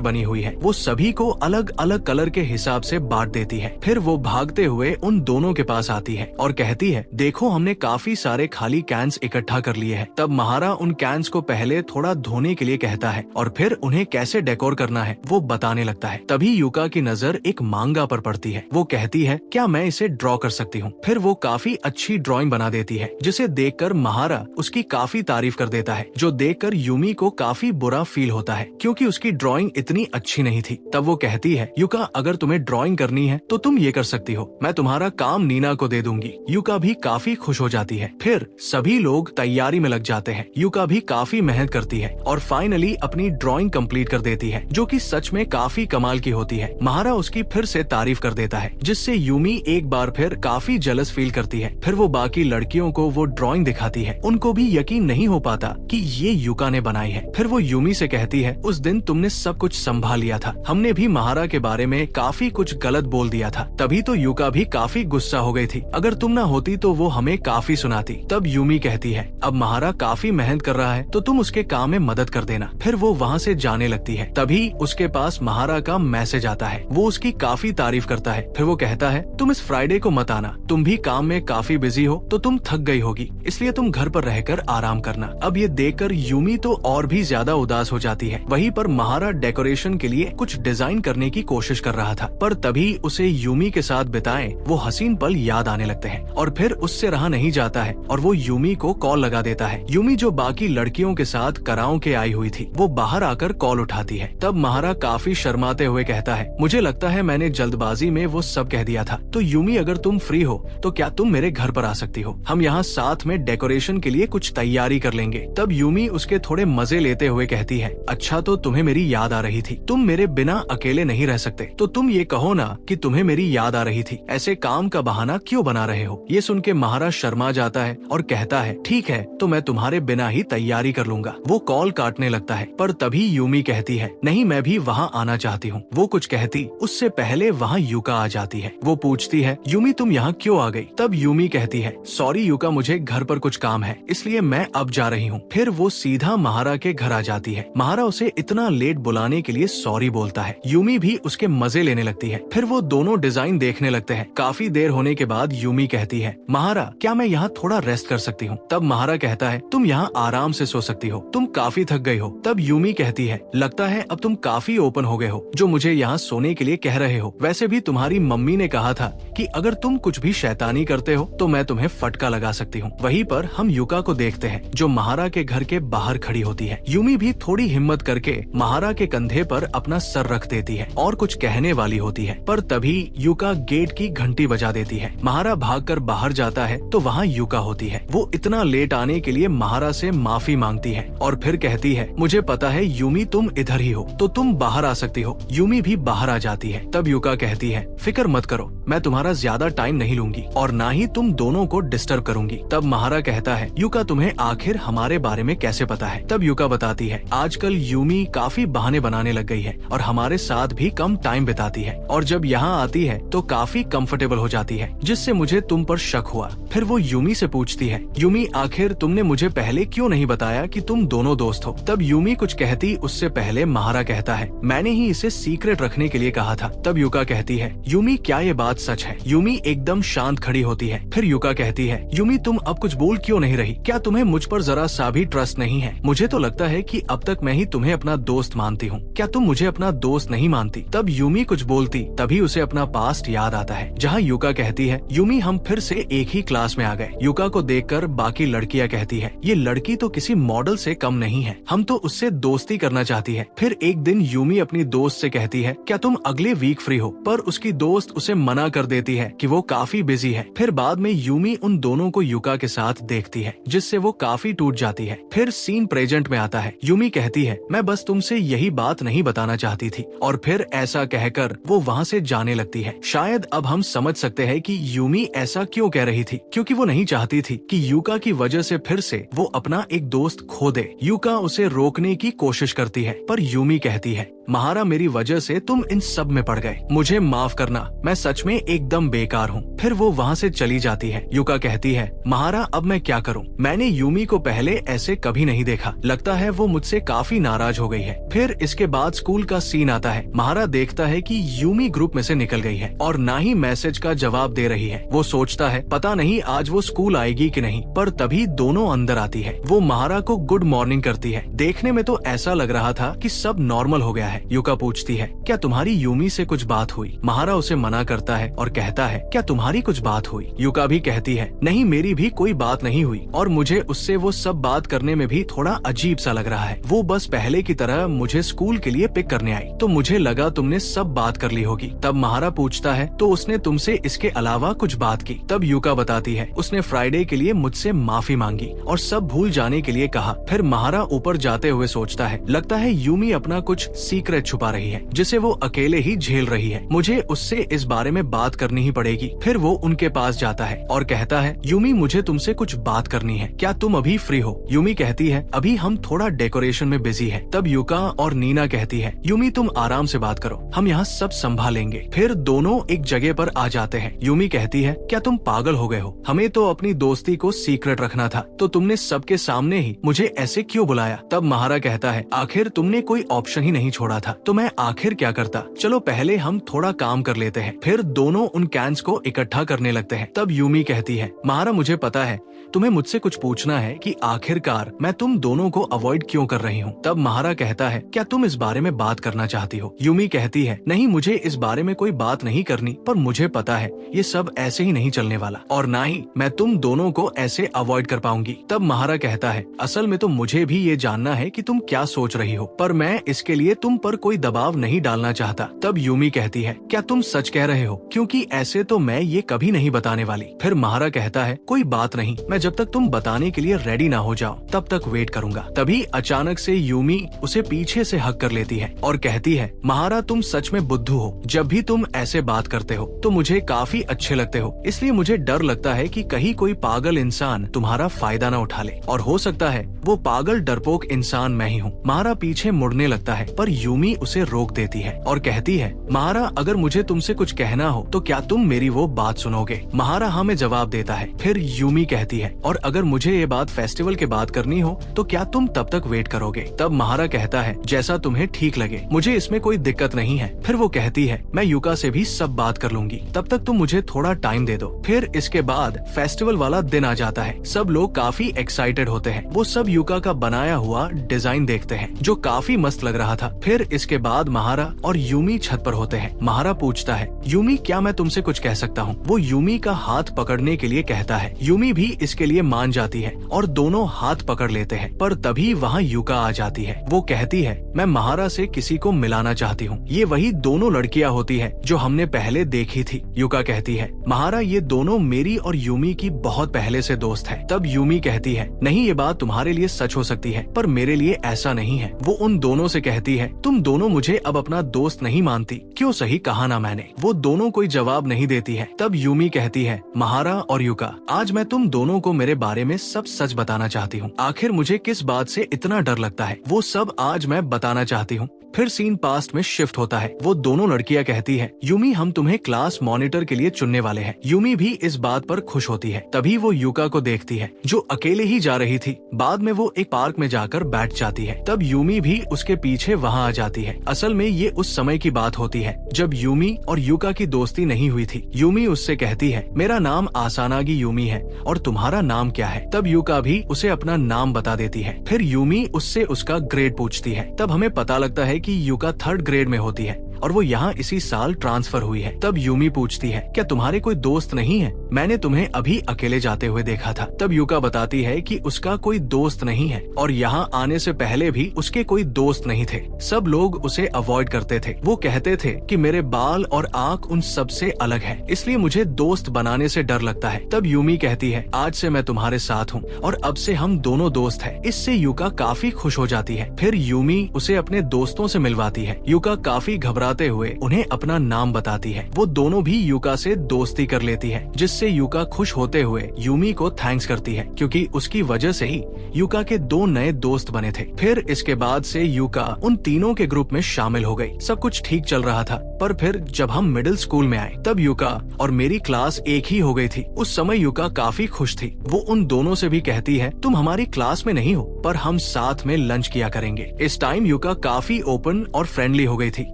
बनी हुई है, वो सभी को अलग अलग कलर के हिसाब से बांट देती है। फिर वो भागते हुए उन दोनों के पास आती है और कहती है, देखो हमने काफी सारे खाली कैंस इकट्ठा कर लिए हैं। तब महारा उन कैंस को पहले थोड़ा धोने के लिए कहता है और फिर उन्हें कैसे डेकोर करना है वो बताने लगता है। तभी युका की नजर एक मांगा पर पड़ती है। वो कहती है, क्या मैं इसे ड्रॉ कर सकती हूँ? फिर वो काफी अच्छी ड्राइंग बना देती है, जिसे देखकर महारा उसकी काफी तारीफ कर देता है, जो देखकर यूमी को काफी बुरा फील होता है क्योंकि उसकी ड्राइंग इतनी अच्छी नहीं थी। तब वो कहती है, युका अगर तुम्हें ड्राइंग करनी है तो तुम ये कर सकती हो, मैं तुम्हारा काम नीना को दे दूंगी। युका भी काफी खुश हो जाती है। फिर सभी लोग तैयारी में लग जाते हैं। युका भी काफी मेहनत करती है और फाइनली अपनी ड्राइंग कंप्लीट कर देती है, जो कि सच में काफी कमाल की होती है। महारा उसकी फिर से तारीफ कर देता है, जिससे यूमी एक बार फिर काफी जलस फील करती है। फिर वो बाकी लड़कियों को वो ड्राइंग दिखाती है। उनको भी यकीन नहीं हो पाता कि ये युका ने बनाई है। फिर वो यूमी से कहती है, उस दिन तुमने सब कुछ संभाल लिया था, हमने भी महारा के बारे में काफी कुछ गलत बोल दिया था, तभी तो युका भी काफी गुस्सा हो गई थी, अगर तुम ना होती तो वो हमें काफी सुनाती। तब यूमी कहती है, अब महारा काफी मेहनत कर रहा है तो तुम उसके काम में मदद कर देना। फिर वो वहाँ से जाने लगती है। तभी उसके पास महारा का मैसेज आता है। वो उसकी काफी तारीफ करता है। फिर वो कहता है, तुम इस फ्राइडे को मत आना, तुम भी काम में काफी बिजी हो तो तुम थक गई होगी, इसलिए तुम घर पर रहकर आराम करना। अब ये देखकर यूमी तो और भी ज्यादा उदास हो जाती है। वहीं पर महारा डेकोरेशन के लिए कुछ डिजाइन करने की कोशिश कर रहा था, पर तभी उसे यूमी के साथ बिताए वो हसीन पल याद आने लगते हैं और फिर उससे रहा नहीं जाता है और वो यूमी को कॉल लगा देता है। यूमी जो बाकी लड़कियों के साथ कराओ के आई हुई थी, वो बाहर आकर कॉल उठाती है। तब महारा काफी शर्माते हुए कहता है, मुझे लगता है मैंने जल्दबाजी में वो सब कह दिया था, तो यूमी अगर तुम फ्री हो तो क्या तुम मेरे घर पर आ सकती हो, हम यहाँ साथ में डेकोरेशन के लिए कुछ तैयारी कर लेंगे। तब यूमी उसके थोड़े मजे लेते हुए कहती है, अच्छा तो तुम्हें मेरी याद आ रही थी, तुम मेरे बिना अकेले नहीं रह सकते, तो तुम ये कहो ना कि तुम्हें मेरी याद आ रही थी, ऐसे काम का बहाना क्यों बना रहे हो। ये सुन के महारा शर्मा जाता है और कहता है, ठीक है तो मैं तुम्हारे बिना ही तैयारी कर लूंगा। वो कॉल काटने लगता है, पर तभी यूमी कहती है, नहीं मैं भी वहाँ आना चाहती हूँ। वो कुछ कहती उससे पहले वहाँ युका आ जाती है। वो पूछती है, यूमी तुम यहाँ क्यों आ गई? तब यूमी कहती है, सॉरी युका, मुझे घर पर कुछ काम है इसलिए मैं अब जा रही हूँ। फिर वो सीधा महारा के घर आ जाती है। महारा उसे इतना लेट बुलाने के लिए सॉरी बोलता है। यूमी भी उसके मजे लेने लगती है। फिर वो दोनों डिजाइन देखने लगते हैं। काफी देर होने के बाद यूमी कहती है, महारा क्या मैं यहाँ थोड़ा रेस्ट कर सकती हूँ? तब महारा कहता है, तुम यहाँ आराम से सो सकती हो, तुम काफी थक गई हो। तब यूमी कहती है, लगता है अब तुम काफी ओपन हो गए हो जो मुझे यहाँ सोने के लिए कह रहे हो। वैसे भी तुम्हारी मम्मी ने कहा था कि अगर तुम कुछ भी शैतानी करते हो तो मैं तुम्हें फटका लगा सकती हूँ। वहीं पर हम युका को देखते हैं जो महारा के घर के बाहर खड़ी होती है। यूमी भी थोड़ी हिम्मत करके महारा के कंधे पर अपना सर रख देती है और कुछ कहने वाली होती है, पर तभी युका गेट की घंटी बजा देती है। महारा भागकर बाहर जाता है तो वहाँ युका होती है। वो इतना लेट आने के लिए महारा से माफी मांगती है और फिर कहती है, मुझे पता है यूमी तुम इधर ही हो तो तुम बाहर आ सकती हो। यूमी भी बाहर आ जाती है। तब युका कहती है, फिक्र मत करो, मैं तुम्हारा ज्यादा टाइम नहीं लूंगी और ना ही तुम दोनों को डिस्टर्ब करूंगी। तब महारा कहता है, युका तुम्हें आखिर हमारे बारे में कैसे पता है? तब युका बताती है, आजकल यूमी काफी बहाने बनाने लग गई है और हमारे साथ भी कम टाइम बिताती है और जब यहाँ आती है तो काफी कंफर्टेबल हो जाती है, जिससे मुझे तुम पर शक हुआ। फिर वो यूमी से पूछती है, यूमी आखिर तुमने मुझे पहले क्यों नहीं बताया कि तुम दोनों दोस्त हो? तब यूमी कुछ कहती उससे पहले महारा कहता है, मैंने ही इसे सीक्रेट रखने के लिए कहा था। तब युका कहती है, यूमी क्या ये बात बात सच है। यूमी एकदम शांत खड़ी होती है। फिर युका कहती है, यूमी तुम अब कुछ बोल क्यों नहीं रही? क्या तुम्हें मुझ पर जरा सा भी ट्रस्ट नहीं है? मुझे तो लगता है कि अब तक मैं ही तुम्हें अपना दोस्त मानती हूँ। क्या तुम मुझे अपना दोस्त नहीं मानती? तब यूमी कुछ बोलती, तभी उसे अपना पास्ट याद आता है, जहाँ युका कहती है, यूमी हम फिर से एक ही क्लास में आ गए। युका को देखकर बाकी लड़कियाँ कहती है, ये लड़की तो किसी मॉडल से कम नहीं है, हम तो उससे दोस्ती करना चाहती है। फिर एक दिन यूमी अपनी दोस्त से कहती है, क्या तुम अगले वीक फ्री हो? पर उसकी दोस्त उसे मना कर देती है कि वो काफी बिजी है। फिर बाद में यूमी उन दोनों को युका के साथ देखती है, जिससे वो काफी टूट जाती है। फिर सीन प्रेजेंट में आता है। यूमी कहती है, मैं बस तुमसे यही बात नहीं बताना चाहती थी, और फिर ऐसा कहकर वो वहाँ से जाने लगती है। शायद अब हम समझ सकते हैं कि यूमी ऐसा क्यों कह रही थी, क्योंकि वो नहीं चाहती थी कि युका की वजह से फिर से वो अपना एक दोस्त खो दे। युका उसे रोकने की कोशिश करती है, पर यूमी कहती है, महारा मेरी वजह से तुम इन सब में पड़ गए, मुझे माफ करना, मैं सच में एकदम बेकार हूँ। फिर वो वहाँ से चली जाती है। युका कहती है, महारा अब मैं क्या करूँ? मैंने यूमी को पहले ऐसे कभी नहीं देखा, लगता है वो मुझसे काफी नाराज हो गई है। फिर इसके बाद स्कूल का सीन आता है। महारा देखता है कि यूमी ग्रुप में से निकल गई है और ना ही मैसेज का जवाब दे रही है। वो सोचता है पता नहीं आज वो स्कूल आएगी कि नहीं, पर तभी दोनों अंदर आती है। वो महारा को गुड मॉर्निंग करती है। देखने में तो ऐसा लग रहा था कि सब नॉर्मल हो गया है। युका पूछती है, क्या तुम्हारी यूमी से कुछ बात हुई? महारा उसे मना करता है और कहता है, क्या तुम्हारी कुछ बात हुई? युका भी कहती है, नहीं मेरी भी कोई बात नहीं हुई, और मुझे उससे वो सब बात करने में भी थोड़ा अजीब सा लग रहा है। वो बस पहले की तरह मुझे स्कूल के लिए पिक करने आई, तो मुझे लगा तुमने सब बात कर ली होगी। तब महारा पूछता है, तो उसने तुमसे इसके अलावा कुछ बात की? तब युका बताती है, उसने फ्राइडे के लिए मुझसे माफी मांगी और सब भूल जाने के लिए कहा। फिर महारा ऊपर जाते हुए सोचता है, लगता है यूमी अपना कुछ सीक्रेट छुपा रही है, जिसे वो अकेले ही झेल रही है। मुझे उससे इस बारे में बात करनी ही पड़ेगी। फिर वो उनके पास जाता है और कहता है, यूमी मुझे तुमसे कुछ बात करनी है, क्या तुम अभी फ्री हो? यूमी कहती है, अभी हम थोड़ा डेकोरेशन में बिजी है। तब युका और नीना कहती है, यूमी तुम आराम से बात करो, हम यहाँ सब संभालेंगे। फिर दोनों एक जगह पर आ जाते हैं। यूमी कहती है, क्या तुम पागल हो गए हो? हमें तो अपनी दोस्ती को सीक्रेट रखना था, तो तुमने सबके सामने ही मुझे ऐसे क्यों बुलाया? तब महारा कहता है, आखिर तुमने कोई ऑप्शन ही नहीं छोड़ा था, तो मैं आखिर क्या करता? चलो पहले हम थोड़ा काम कर लेते हैं। फिर दोनों उन कैंस को इकट्ठा करने लगते हैं। तब यूमी कहती है, महारा मुझे पता है तुम्हें मुझसे कुछ पूछना है कि आखिरकार मैं तुम दोनों को अवॉइड क्यों कर रही हूँ। तब महारा कहता है, क्या तुम इस बारे में बात करना चाहती हो? यूमी कहती है, नहीं मुझे इस बारे में कोई बात नहीं करनी, पर मुझे पता है ये सब ऐसे ही नहीं चलने वाला, और ना ही मैं तुम दोनों को ऐसे अवॉइड कर पाऊंगी। तब महारा कहता है, असल में तो मुझे भी ये जानना है कि तुम क्या सोच रही हो, पर मैं इसके लिए तुम पर कोई दबाव नहीं डालना चाहता। तब यूमी कहती है, क्या तुम सच कह रहे हो? क्योंकि ऐसे तो मैं ये कभी नहीं बताने वाली। फिर महारा कहता है, कोई बात नहीं, मैं जब तक तुम बताने के लिए रेडी ना हो जाओ तब तक वेट करूंगा। तभी अचानक से यूमी उसे पीछे से हक कर लेती है और कहती है, महारा तुम सच में बुद्धू हो, जब भी तुम ऐसे बात करते हो तो मुझे काफी अच्छे लगते हो, इसलिए मुझे डर लगता है कि कहीं कोई पागल इंसान तुम्हारा फायदा न उठा ले, और हो सकता है वो पागल डरपोक इंसान मैं ही हूँ। महारा पीछे मुड़ने लगता है, पर यूमी उसे रोक देती है और कहती है, महारा अगर मुझे तुमसे कुछ कहना हो तो क्या तुम मेरी वो बात सुनोगे? महारा हाँ में जवाब देता है। फिर यूमी कहती है, और अगर मुझे ये बात फेस्टिवल के बाद करनी हो तो क्या तुम तब तक वेट करोगे? तब महारा कहता है, जैसा तुम्हें ठीक लगे, मुझे इसमें कोई दिक्कत नहीं है। फिर वो कहती है, मैं युका से भी सब बात कर लूंगी, तब तक तुम मुझे थोड़ा टाइम दे दो। फिर इसके बाद फेस्टिवल वाला दिन आ जाता है। सब लोग काफी एक्साइटेड होते हैं। वो सब युका का बनाया हुआ डिजाइन देखते हैं, जो काफी मस्त लग रहा था। फिर इसके बाद महारा और यूमी छत पर होते हैं। महारा पूछता है, यूमी क्या मैं तुमसे कुछ कह सकता हूँ? वो यूमी का हाथ पकड़ने के लिए कहता है। यूमी भी इसके लिए मान जाती है और दोनों हाथ पकड़ लेते हैं, पर तभी वहाँ युका आ जाती है। वो कहती है, मैं महारा से किसी को मिलाना चाहती हूँ। ये वही दोनों लड़कियाँ होती है जो हमने पहले देखी थी। युका कहती है, महारा ये दोनों मेरी और यूमी की बहुत पहले से दोस्त है। तब यूमी कहती है, नहीं ये बात तुम्हारे लिए सच हो सकती है, पर मेरे लिए ऐसा नहीं है। वो उन दोनों से कहती है, तुम दोनों मुझे अब अपना दोस्त नहीं मानती? क्यों, सही कहा ना मैंने? वो दोनों कोई जवाब नहीं देती है। तब यूमी कहती है, महारा और युका आज मैं तुम दोनों को मेरे बारे में सब सच बताना चाहती हूँ। आखिर मुझे किस बात से इतना डर लगता है वो सब आज मैं बताना चाहती हूँ। फिर सीन पास्ट में शिफ्ट होता है। वो दोनों लड़कियां कहती है, यूमी हम तुम्हें क्लास मॉनिटर के लिए चुनने वाले हैं। यूमी भी इस बात पर खुश होती है। तभी वो युका को देखती है जो अकेले ही जा रही थी। बाद में वो एक पार्क में जाकर बैठ जाती है। तब यूमी भी उसके पीछे वहाँ आ जाती है। असल में ये उस समय की बात होती है जब यूमी और युका की दोस्ती नहीं हुई थी। यूमी उससे कहती है, मेरा नाम आसानागी यूमी है और तुम्हारा नाम क्या है? तब युका भी उसे अपना नाम बता देती है। फिर यूमी उससे उसका ग्रेड पूछती है। तब हमें पता लगता है कि युका 3rd ग्रेड में होती है और वो यहाँ इसी साल ट्रांसफर हुई है। तब यूमी पूछती है, क्या तुम्हारे कोई दोस्त नहीं है? मैंने तुम्हें अभी अकेले जाते हुए देखा था। तब युका बताती है कि उसका कोई दोस्त नहीं है और यहाँ आने से पहले भी उसके कोई दोस्त नहीं थे। सब लोग उसे अवॉइड करते थे। वो कहते थे कि मेरे बाल और आँख उन सब से अलग है, इसलिए मुझे दोस्त बनाने से डर लगता है। तब यूमी कहती है, आज से मैं तुम्हारे साथ हूँ और अब से हम दोनों दोस्त हैं। इससे युका काफी खुश हो जाती है। फिर यूमी उसे अपने दोस्तों से मिलवाती है। युका काफी घबराते हुए उन्हें अपना नाम बताती है। वो दोनों भी युका से दोस्ती कर लेती है, जिससे युका खुश होते हुए यूमी को थैंक्स करती है, क्योंकि उसकी वजह से ही युका के 2 नए दोस्त बने थे। फिर इसके बाद से युका उन तीनों के ग्रुप में शामिल हो गई। सब कुछ ठीक चल रहा था, पर फिर जब हम मिडिल स्कूल में आए तब युका और मेरी क्लास एक ही हो गई थी। उस समय युका काफी खुश थी। वो उन दोनों से भी कहती है, तुम हमारी क्लास में नहीं हो, पर हम साथ में लंच किया करेंगे। इस टाइम युका काफी ओपन और फ्रेंडली हो गई थी।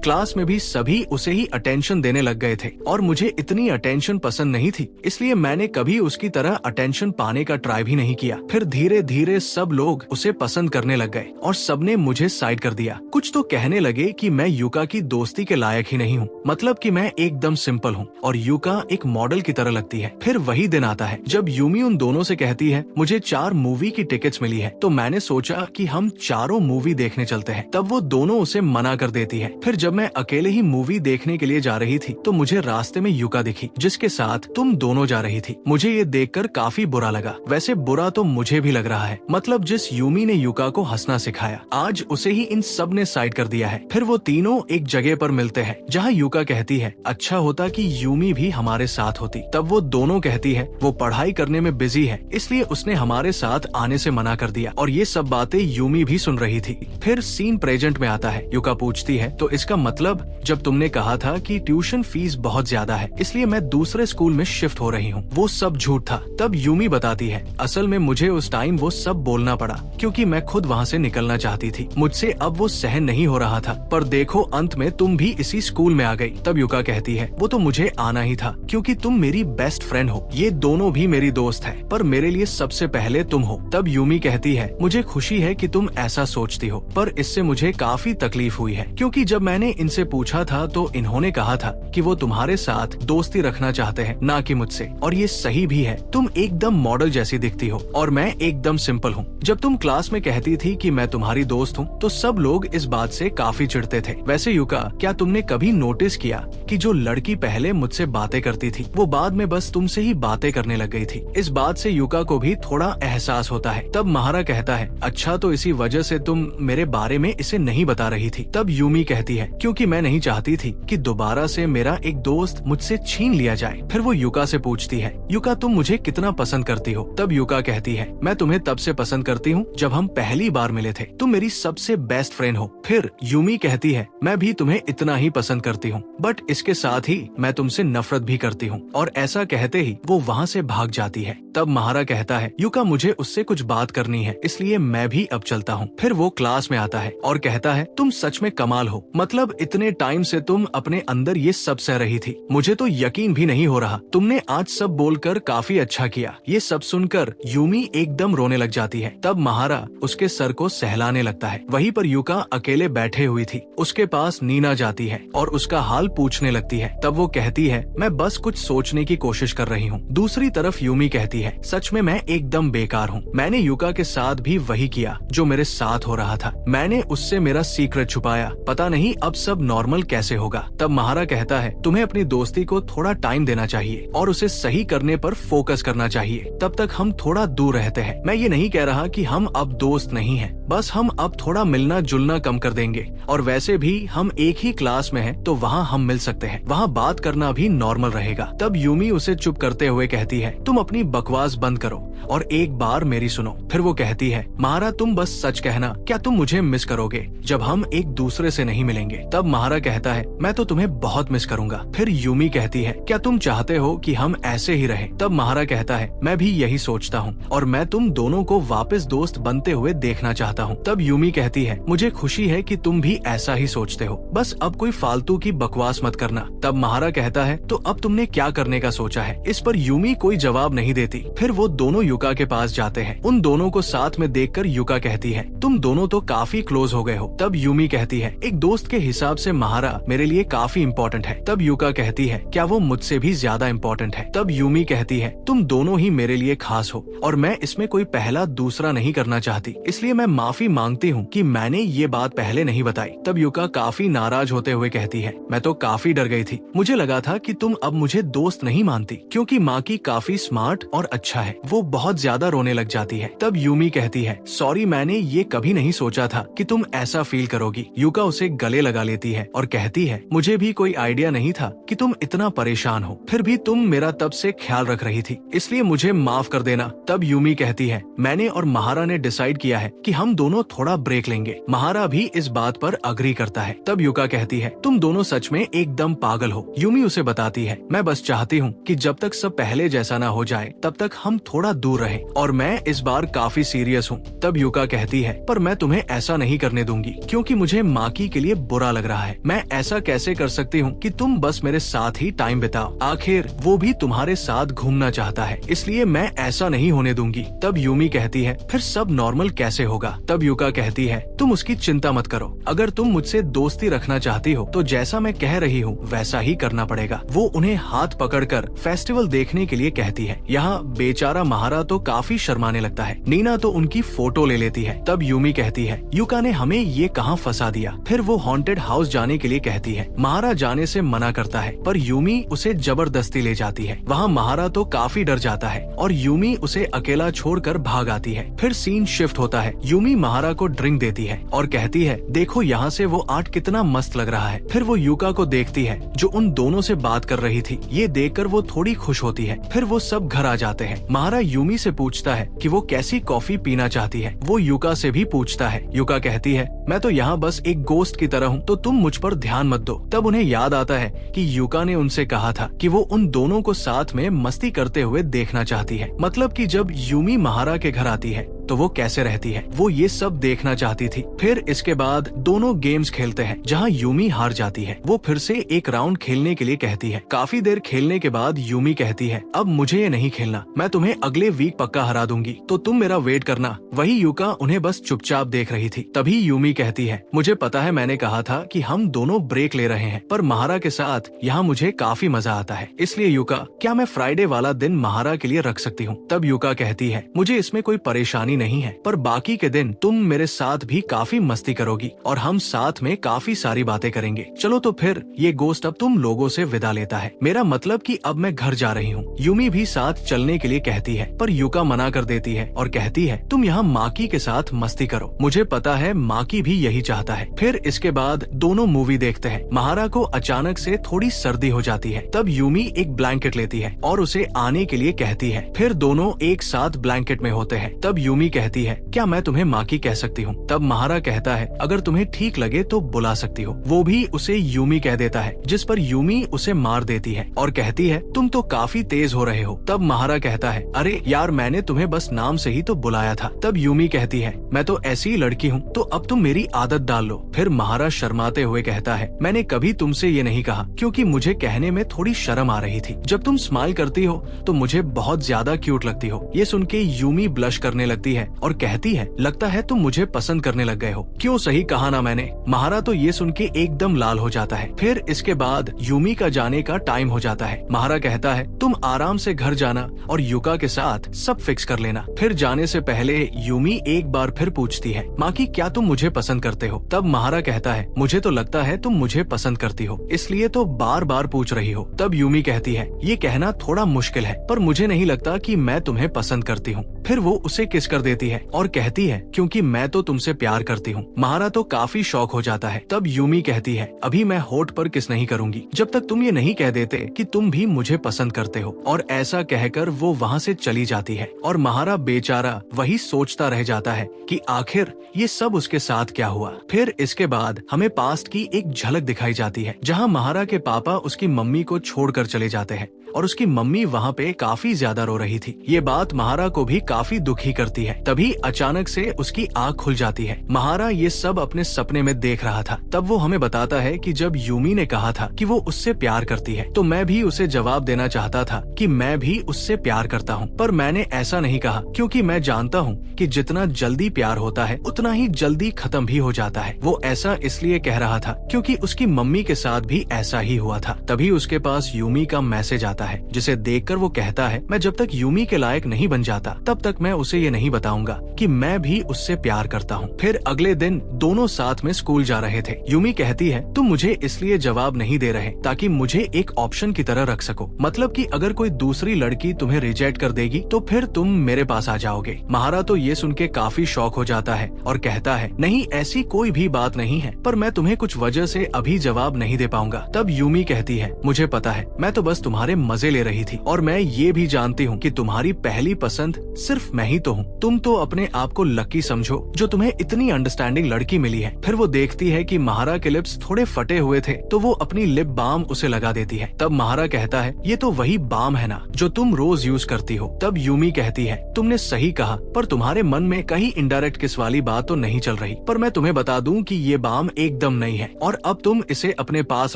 क्लास में भी सभी उसे ही अटेंशन देने लग गए थे और मुझे इतनी अटेंशन पसंद नहीं थी, इसलिए मैंने कभी उसकी तरह अटेंशन पाने का ट्राई भी नहीं किया। फिर धीरे धीरे सब लोग उसे पसंद करने लग गए और सबने मुझे साइड कर दिया। कुछ तो कहने लगे कि मैं युका की दोस्ती के लायक ही नहीं हूँ, मतलब कि मैं एकदम सिंपल हूँ और युका एक मॉडल की तरह लगती है। फिर वही दिन आता है जब यूमी उन दोनों से कहती है, मुझे 4 मूवी की टिकट्स मिली है, तो मैंने सोचा कि हम चारों मूवी देखने चलते हैं। तब वो दोनों उसे मना कर देती है। फिर जब मैं अकेले ही मूवी देखने के लिए जा रही थी तो मुझे रास्ते में युका दिखी, जिसके साथ तुम दोनों जा रही थी। मुझे ये देखकर काफी बुरा लगा। वैसे बुरा तो मुझे भी लग रहा है, मतलब जिस यूमी ने युका को हंसना सिखाया, आज उसे ही इन सब ने साइड कर दिया है। फिर वो तीनों एक जगह पर मिलते हैं जहाँ युका कहती है, अच्छा होता कि यूमी भी हमारे साथ होती। तब वो दोनों कहती है, वो पढ़ाई करने में बिजी है, इसलिए उसने हमारे साथ आने से मना कर दिया। और ये सब बातें यूमी भी सुन रही थी। फिर सीन प्रेजेंट में आता है। युका पूछती है, तो इसका मतलब जब तुमने कहा था कि ट्यूशन फीस बहुत ज्यादा है, इसलिए मैं दूसरे स्कूल में शिफ्ट हो रही हूँ, वो सब झूठ था। तब यूमी बताती है, असल में मुझे उस टाइम वो सब बोलना पड़ा क्योंकि मैं खुद वहाँ से निकलना चाहती थी। मुझसे अब वो सहन नहीं हो रहा था, पर देखो अंत में तुम भी इसी स्कूल में आ गई। तब युका कहती है, वो तो मुझे आना ही था क्योंकि तुम मेरी बेस्ट फ्रेंड हो। ये दोनों भी मेरी दोस्त है, पर मेरे लिए सबसे पहले तुम हो। तब यूमी कहती है, मुझे खुशी है कि तुम ऐसा सोचती हो, पर इससे मुझे काफी तकलीफ हुई है, क्योंकि जब मैंने इनसे पूछा था तो इन्होंने कहा था कि वो तुम्हारे साथ दोस्ती रखना चाहते हैं, ना कि मुझसे। और ये सही भी है, तुम एकदम मॉडल जैसी दिखती हो और मैं एकदम सिंपल हूँ। जब तुम क्लास में कहती थी कि मैं तुम्हारी दोस्त हूँ तो सब लोग इस बात से काफी चिढ़ते थे। वैसे युका, क्या तुमने कभी नोटिस किया कि जो लड़की पहले मुझसे बातें करती थी वो बाद में बस तुमसे ही बातें करने लग गई थी? इस बात से युका को भी थोड़ा एहसास होता है। तब महारा कहता है, अच्छा तो इसी वजह से तुम मेरे बारे में इसे नहीं बता रही थी। तब यूमी कहती है, क्योंकि मैं नहीं चाहती थी कि दोबारा से मेरा एक दोस्त मुझसे छीन लिया जाए। फिर वो युका से पूछती है, युका तुम मुझे कितना पसंद करती हो? तब युका कहती है, मैं तुम्हें तब से पसंद करती हूँ जब हम पहली बार मिले थे, तुम मेरी सबसे बेस्ट फ्रेंड हो। फिर यूमी कहती है, मैं भी तुम्हें इतना ही पसंद करती हूँ, बट इसके साथ ही मैं तुमसे नफरत भी करती हूँ। और ऐसा कहते ही वो वहाँ से भाग जाती है। तब महारा कहता है, युका मुझे उससे कुछ बात करनी है, इसलिए मैं भी अब चलता हूँ। फिर वो क्लास में आता है और कहता है, तुम सच में कमाल हो, मतलब इतने टाइम से तुम अपने अंदर ये सब सह रही थी, मुझे तो यकीन भी नहीं हो रहा। तुमने आज सब बोलकर काफी अच्छा किया। ये सब सुनकर यूमी एकदम रोने लग जाती है। तब महारा उसके सर को सहलाने लगता है। वहीं पर युका अकेले बैठे हुई थी। उसके पास नीना जाती है और उसका हाल पूछने लगती है। तब वो कहती है, मैं बस कुछ सोचने की कोशिश कर रही हूँ। दूसरी तरफ यूमी कहती है, सच में मैं एकदम बेकार हूँ। मैंने युका के साथ भी वही किया जो मेरे साथ हो रहा था। मैंने उससे मेरा सीक्रेट छुपाया। पता नहीं अब सब नॉर्मल नॉर्मल कैसे होगा। तब महारा कहता है तुम्हें अपनी दोस्ती को थोड़ा टाइम देना चाहिए और उसे सही करने पर फोकस करना चाहिए। तब तक हम थोड़ा दूर रहते हैं। मैं ये नहीं कह रहा कि हम अब दोस्त नहीं हैं, बस हम अब थोड़ा मिलना जुलना कम कर देंगे। और वैसे भी हम एक ही क्लास में हैं, तो वहाँ हम मिल सकते हैं, वहाँ बात करना भी नॉर्मल रहेगा। तब यूमी उसे चुप करते हुए कहती है तुम अपनी बकवास बंद करो और एक बार मेरी सुनो। फिर वो कहती है महारा तुम बस सच कहना, क्या तुम मुझे मिस करोगे जब हम एक दूसरे से नहीं मिलेंगे। तब महारा कहता है मैं तो तुम्हें बहुत मिस करूंगा। फिर यूमी कहती है क्या तुम चाहते हो कि हम ऐसे ही रहें। तब महारा कहता है मैं भी यही सोचता हूँ और मैं तुम दोनों को वापस दोस्त बनते हुए देखना चाहता हूँ। तब यूमी कहती है मुझे खुशी है कि तुम भी ऐसा ही सोचते हो, बस अब कोई फालतू की बकवास मत करना। तब महारा कहता है तो अब तुमने क्या करने का सोचा है। इस पर यूमी कोई जवाब नहीं देती। फिर वो दोनों युका के पास जाते हैं। उन दोनों को साथ में देखकर युका कहती है तुम दोनों तो काफी क्लोज हो गए हो। तब यूमी कहती है एक दोस्त के हिसाब से महारा मेरे लिए काफी इम्पोर्टेंट है। तब युका कहती है क्या वो मुझसे भी ज्यादा इम्पोर्टेंट है। तब यूमी कहती है तुम दोनों ही मेरे लिए खास हो और मैं इसमें कोई पहला दूसरा नहीं करना चाहती, इसलिए मैं माफी मांगती हूँ कि मैंने ये बात पहले नहीं बताई। तब युका काफी नाराज होते हुए कहती है मैं तो काफी डर गई थी, मुझे लगा था कि तुम अब मुझे दोस्त नहीं मानती क्योंकि माकी काफी स्मार्ट और अच्छा है। वो बहुत ज्यादा रोने लग जाती है। तब यूमी कहती है सॉरी मैंने ये कभी नहीं सोचा था कि तुम ऐसा फील करोगी। युका उसे गले लगा लेती है और कहती है मुझे भी कोई आइडिया नहीं था कि तुम इतना परेशान हो, फिर भी तुम मेरा तब से ख्याल रख रही थी, इसलिए मुझे माफ कर देना। तब यूमी कहती है मैंने और महारा ने डिसाइड किया है कि हम दोनों थोड़ा ब्रेक लेंगे। महारा भी इस बात पर अग्री करता है। तब युका कहती है तुम दोनों सच में एकदम पागल हो। यूमी उसे बताती है मैं बस चाहती हूँ कि जब तक सब पहले जैसा ना हो जाए तब तक हम थोड़ा दूर रहें और मैं इस बार काफी सीरियस हूँ। तब युका कहती है पर मैं तुम्हें ऐसा नहीं करने दूंगी क्योंकि मुझे माकी के लिए बुरा लग रहा है। मैं ऐसा कैसे कर सकती हूँ कि तुम बस मेरे साथ ही टाइम बिताओ, आखिर वो भी तुम्हारे साथ घूमना चाहता है, इसलिए मैं ऐसा नहीं होने दूंगी। तब यूमी कहती है फिर सब नॉर्मल कैसे होगा। तब युका कहती है तुम उसकी चिंता मत करो, अगर तुम मुझसे दोस्ती रखना चाहती हो तो जैसा मैं कह रही हूँ वैसा ही करना पड़ेगा। वो उन्हें हाथ पकड़कर फेस्टिवल देखने के लिए कहती है। यहाँ बेचारा महारा तो काफी शर्माने लगता है। नीना तो उनकी फोटो ले लेती है। तब यूमी कहती है युका ने हमें ये कहाँ फंसा दिया। फिर वो हॉन्टेड हाउस जाने के लिए कहती है। महारा जाने से मना करता है पर यूमी उसे जबरदस्ती ले जाती है। वहाँ महारा तो काफी डर जाता है और यूमी उसे अकेला छोड़कर भाग आती है। फिर सीन शिफ्ट होता है। यूमी महारा को ड्रिंक देती है और कहती है देखो यहाँ से वो आर्ट कितना मस्त लग रहा है। फिर वो युका को देखती है जो उन दोनों से बात कर रही थी। ये देखकर वो थोड़ी खुश होती है। फिर वो सब घर आ जाते हैं। महारा यूमी से पूछता है कि वो कैसी कॉफी पीना चाहती है। वो युका से भी पूछता है। युका कहती है मैं तो यहाँ बस एक गोस्ट की तरह हूँ, तो तुम मुझ पर ध्यान मत दो। तब उन्हें याद आता है कि युका ने उनसे कहा था कि वो उन दोनों को साथ में मस्ती करते हुए देखना चाहती है, मतलब कि जब यूमी महारा के घर आती है तो वो कैसे रहती है, वो ये सब देखना चाहती थी। फिर इसके बाद दोनों गेम्स खेलते हैं जहाँ यूमी हार जाती है। वो फिर से एक राउंड खेलने के लिए कहती है। काफी देर खेलने के बाद यूमी कहती है अब मुझे ये नहीं खेलना, मैं तुम्हें अगले वीक पक्का हरा दूंगी, तो तुम मेरा वेट करना। वही युका उन्हें बस चुपचाप देख रही थी। तभी यूमी कहती है मुझे पता है मैंने कहा था कि हम दोनों ब्रेक ले रहे हैं, पर महारा के साथ यहाँ मुझे काफी मजा आता है, इसलिए युका क्या मैं फ्राइडे वाला दिन महारा के लिए रख सकती हूँ। तब युका कहती है मुझे इसमें कोई परेशानी नहीं है, पर बाकी के दिन तुम मेरे साथ भी काफी मस्ती करोगी और हम साथ में काफी सारी बातें करेंगे। चलो तो फिर ये गोस्ट अब तुम लोगों से विदा लेता है, मेरा मतलब कि अब मैं घर जा रही हूँ। यूमी भी साथ चलने के लिए कहती है पर युका मना कर देती है और कहती है तुम यहाँ माकी के साथ मस्ती करो, मुझे पता है माकी भी यही चाहता है। फिर इसके बाद दोनों मूवी देखते हैं। महारा को अचानक से थोड़ी सर्दी हो जाती है। तब यूमी एक ब्लैंकेट लेती है और उसे आने के लिए कहती है। फिर दोनों एक साथ ब्लैंकेट में होते हैं। तब यूमी कहती है क्या मैं तुम्हें माकी कह सकती हूँ। तब महारा कहता है अगर तुम्हें ठीक लगे तो बुला सकती हो। वो भी उसे यूमी कह देता है, जिस पर यूमी उसे मार देती है और कहती है तुम तो काफी तेज हो रहे हो। तब महारा कहता है अरे यार मैंने तुम्हें बस नाम से ही तो बुलाया था। तब यूमी कहती है मैं तो ऐसी ही लड़की हूँ, तो अब तुम मेरी आदत डाल लो। फिर महारा शर्माते हुए कहता है मैंने कभी तुमसे ये नहीं कहा क्योंकि मुझे कहने में थोड़ी शर्म आ रही थी। जब तुम स्माइल करती हो तो मुझे बहुत ज्यादा क्यूट लगती हो। ये सुन के यूमी ब्लश करने लगती है है और कहती है, लगता है तुम मुझे पसंद करने लग गए हो। क्यों, सही कहा ना मैंने। महारा तो ये सुन के एकदम लाल हो जाता है। फिर इसके बाद यूमी का जाने का टाइम हो जाता है। महारा कहता है, तुम आराम से घर जाना और युका के साथ सब फिक्स कर लेना। फिर जाने से पहले यूमी एक बार फिर पूछती है, माकी क्या तुम मुझे पसंद करते हो? तब महारा कहता है, मुझे तो लगता है तुम मुझे पसंद करती हो, इसलिए तो बार बार पूछ रही हो। तब यूमी कहती है, ये कहना थोड़ा मुश्किल है, पर मुझे नहीं लगता कि मैं तुम्हें पसंद करती हूँ। फिर वो उसे किस कर देती है और कहती है, क्योंकि मैं तो तुमसे प्यार करती हूँ। महारा तो काफी शॉक हो जाता है। तब यूमी कहती है, अभी मैं होठ पर किस नहीं करूंगी जब तक तुम ये नहीं कह देते कि तुम भी मुझे पसंद करते हो। और ऐसा कहकर वो वहाँ से चली जाती है और महारा बेचारा वही सोचता रह जाता है कि आखिर ये सब उसके साथ क्या हुआ। फिर इसके बाद हमें पास्ट की एक झलक दिखाई जाती है, जहाँ महारा के पापा उसकी मम्मी को छोड़कर चले जाते हैं और उसकी मम्मी वहाँ पे काफी ज्यादा रो रही थी। ये बात महारा को भी काफी दुखी करती है। तभी अचानक से उसकी आँख खुल जाती है। महारा ये सब अपने सपने में देख रहा था। तब वो हमें बताता है कि जब यूमी ने कहा था कि वो उससे प्यार करती है, तो मैं भी उसे जवाब देना चाहता था कि मैं भी उससे प्यार करता हूँ, पर मैंने ऐसा नहीं कहा, क्योंकि मैं जानता हूँ कि जितना जल्दी प्यार होता है उतना ही जल्दी खत्म भी हो जाता है। वो ऐसा इसलिए कह रहा था क्योंकि उसकी मम्मी के साथ भी ऐसा ही हुआ था। तभी उसके पास यूमी का मैसेज आता है, जिसे देखकर वो कहता है, मैं जब तक यूमी के लायक नहीं बन जाता तब तक मैं उसे ये नहीं बताऊंगा कि मैं भी उससे प्यार करता हूँ। फिर अगले दिन दोनों साथ में स्कूल जा रहे थे। यूमी कहती है, तुम मुझे इसलिए जवाब नहीं दे रहे ताकि मुझे एक ऑप्शन की तरह रख सको, मतलब कि अगर कोई दूसरी लड़की तुम्हें रिजेक्ट कर देगी तो फिर तुम मेरे पास आ जाओगे। महारा तो ये सुन के काफी शॉक हो जाता है और कहता है, नहीं ऐसी कोई भी बात नहीं है, पर मैं तुम्हें कुछ वजह से अभी जवाब नहीं दे पाऊंगा। तब यूमी कहती है, मुझे पता है, मैं तो बस तुम्हारे मजे ले रही थी और मैं ये भी जानती हूँ कि तुम्हारी पहली पसंद सिर्फ मैं ही तो हूँ। तुम तो अपने आप को लकी समझो जो तुम्हें इतनी अंडरस्टैंडिंग लड़की मिली है। फिर वो देखती है कि महारा के लिप्स थोड़े फटे हुए थे, तो वो अपनी लिप बाम उसे लगा देती है। तब महारा कहता है, ये तो वही बाम है ना जो तुम रोज यूज करती हो। तब यूमी कहती है, तुमने सही कहा, पर तुम्हारे मन में कहीं इनडायरेक्ट किस वाली बात तो नहीं चल रही, पर मैं तुम्हें बता दूं कि ये बाम एकदम नहीं है और अब तुम इसे अपने पास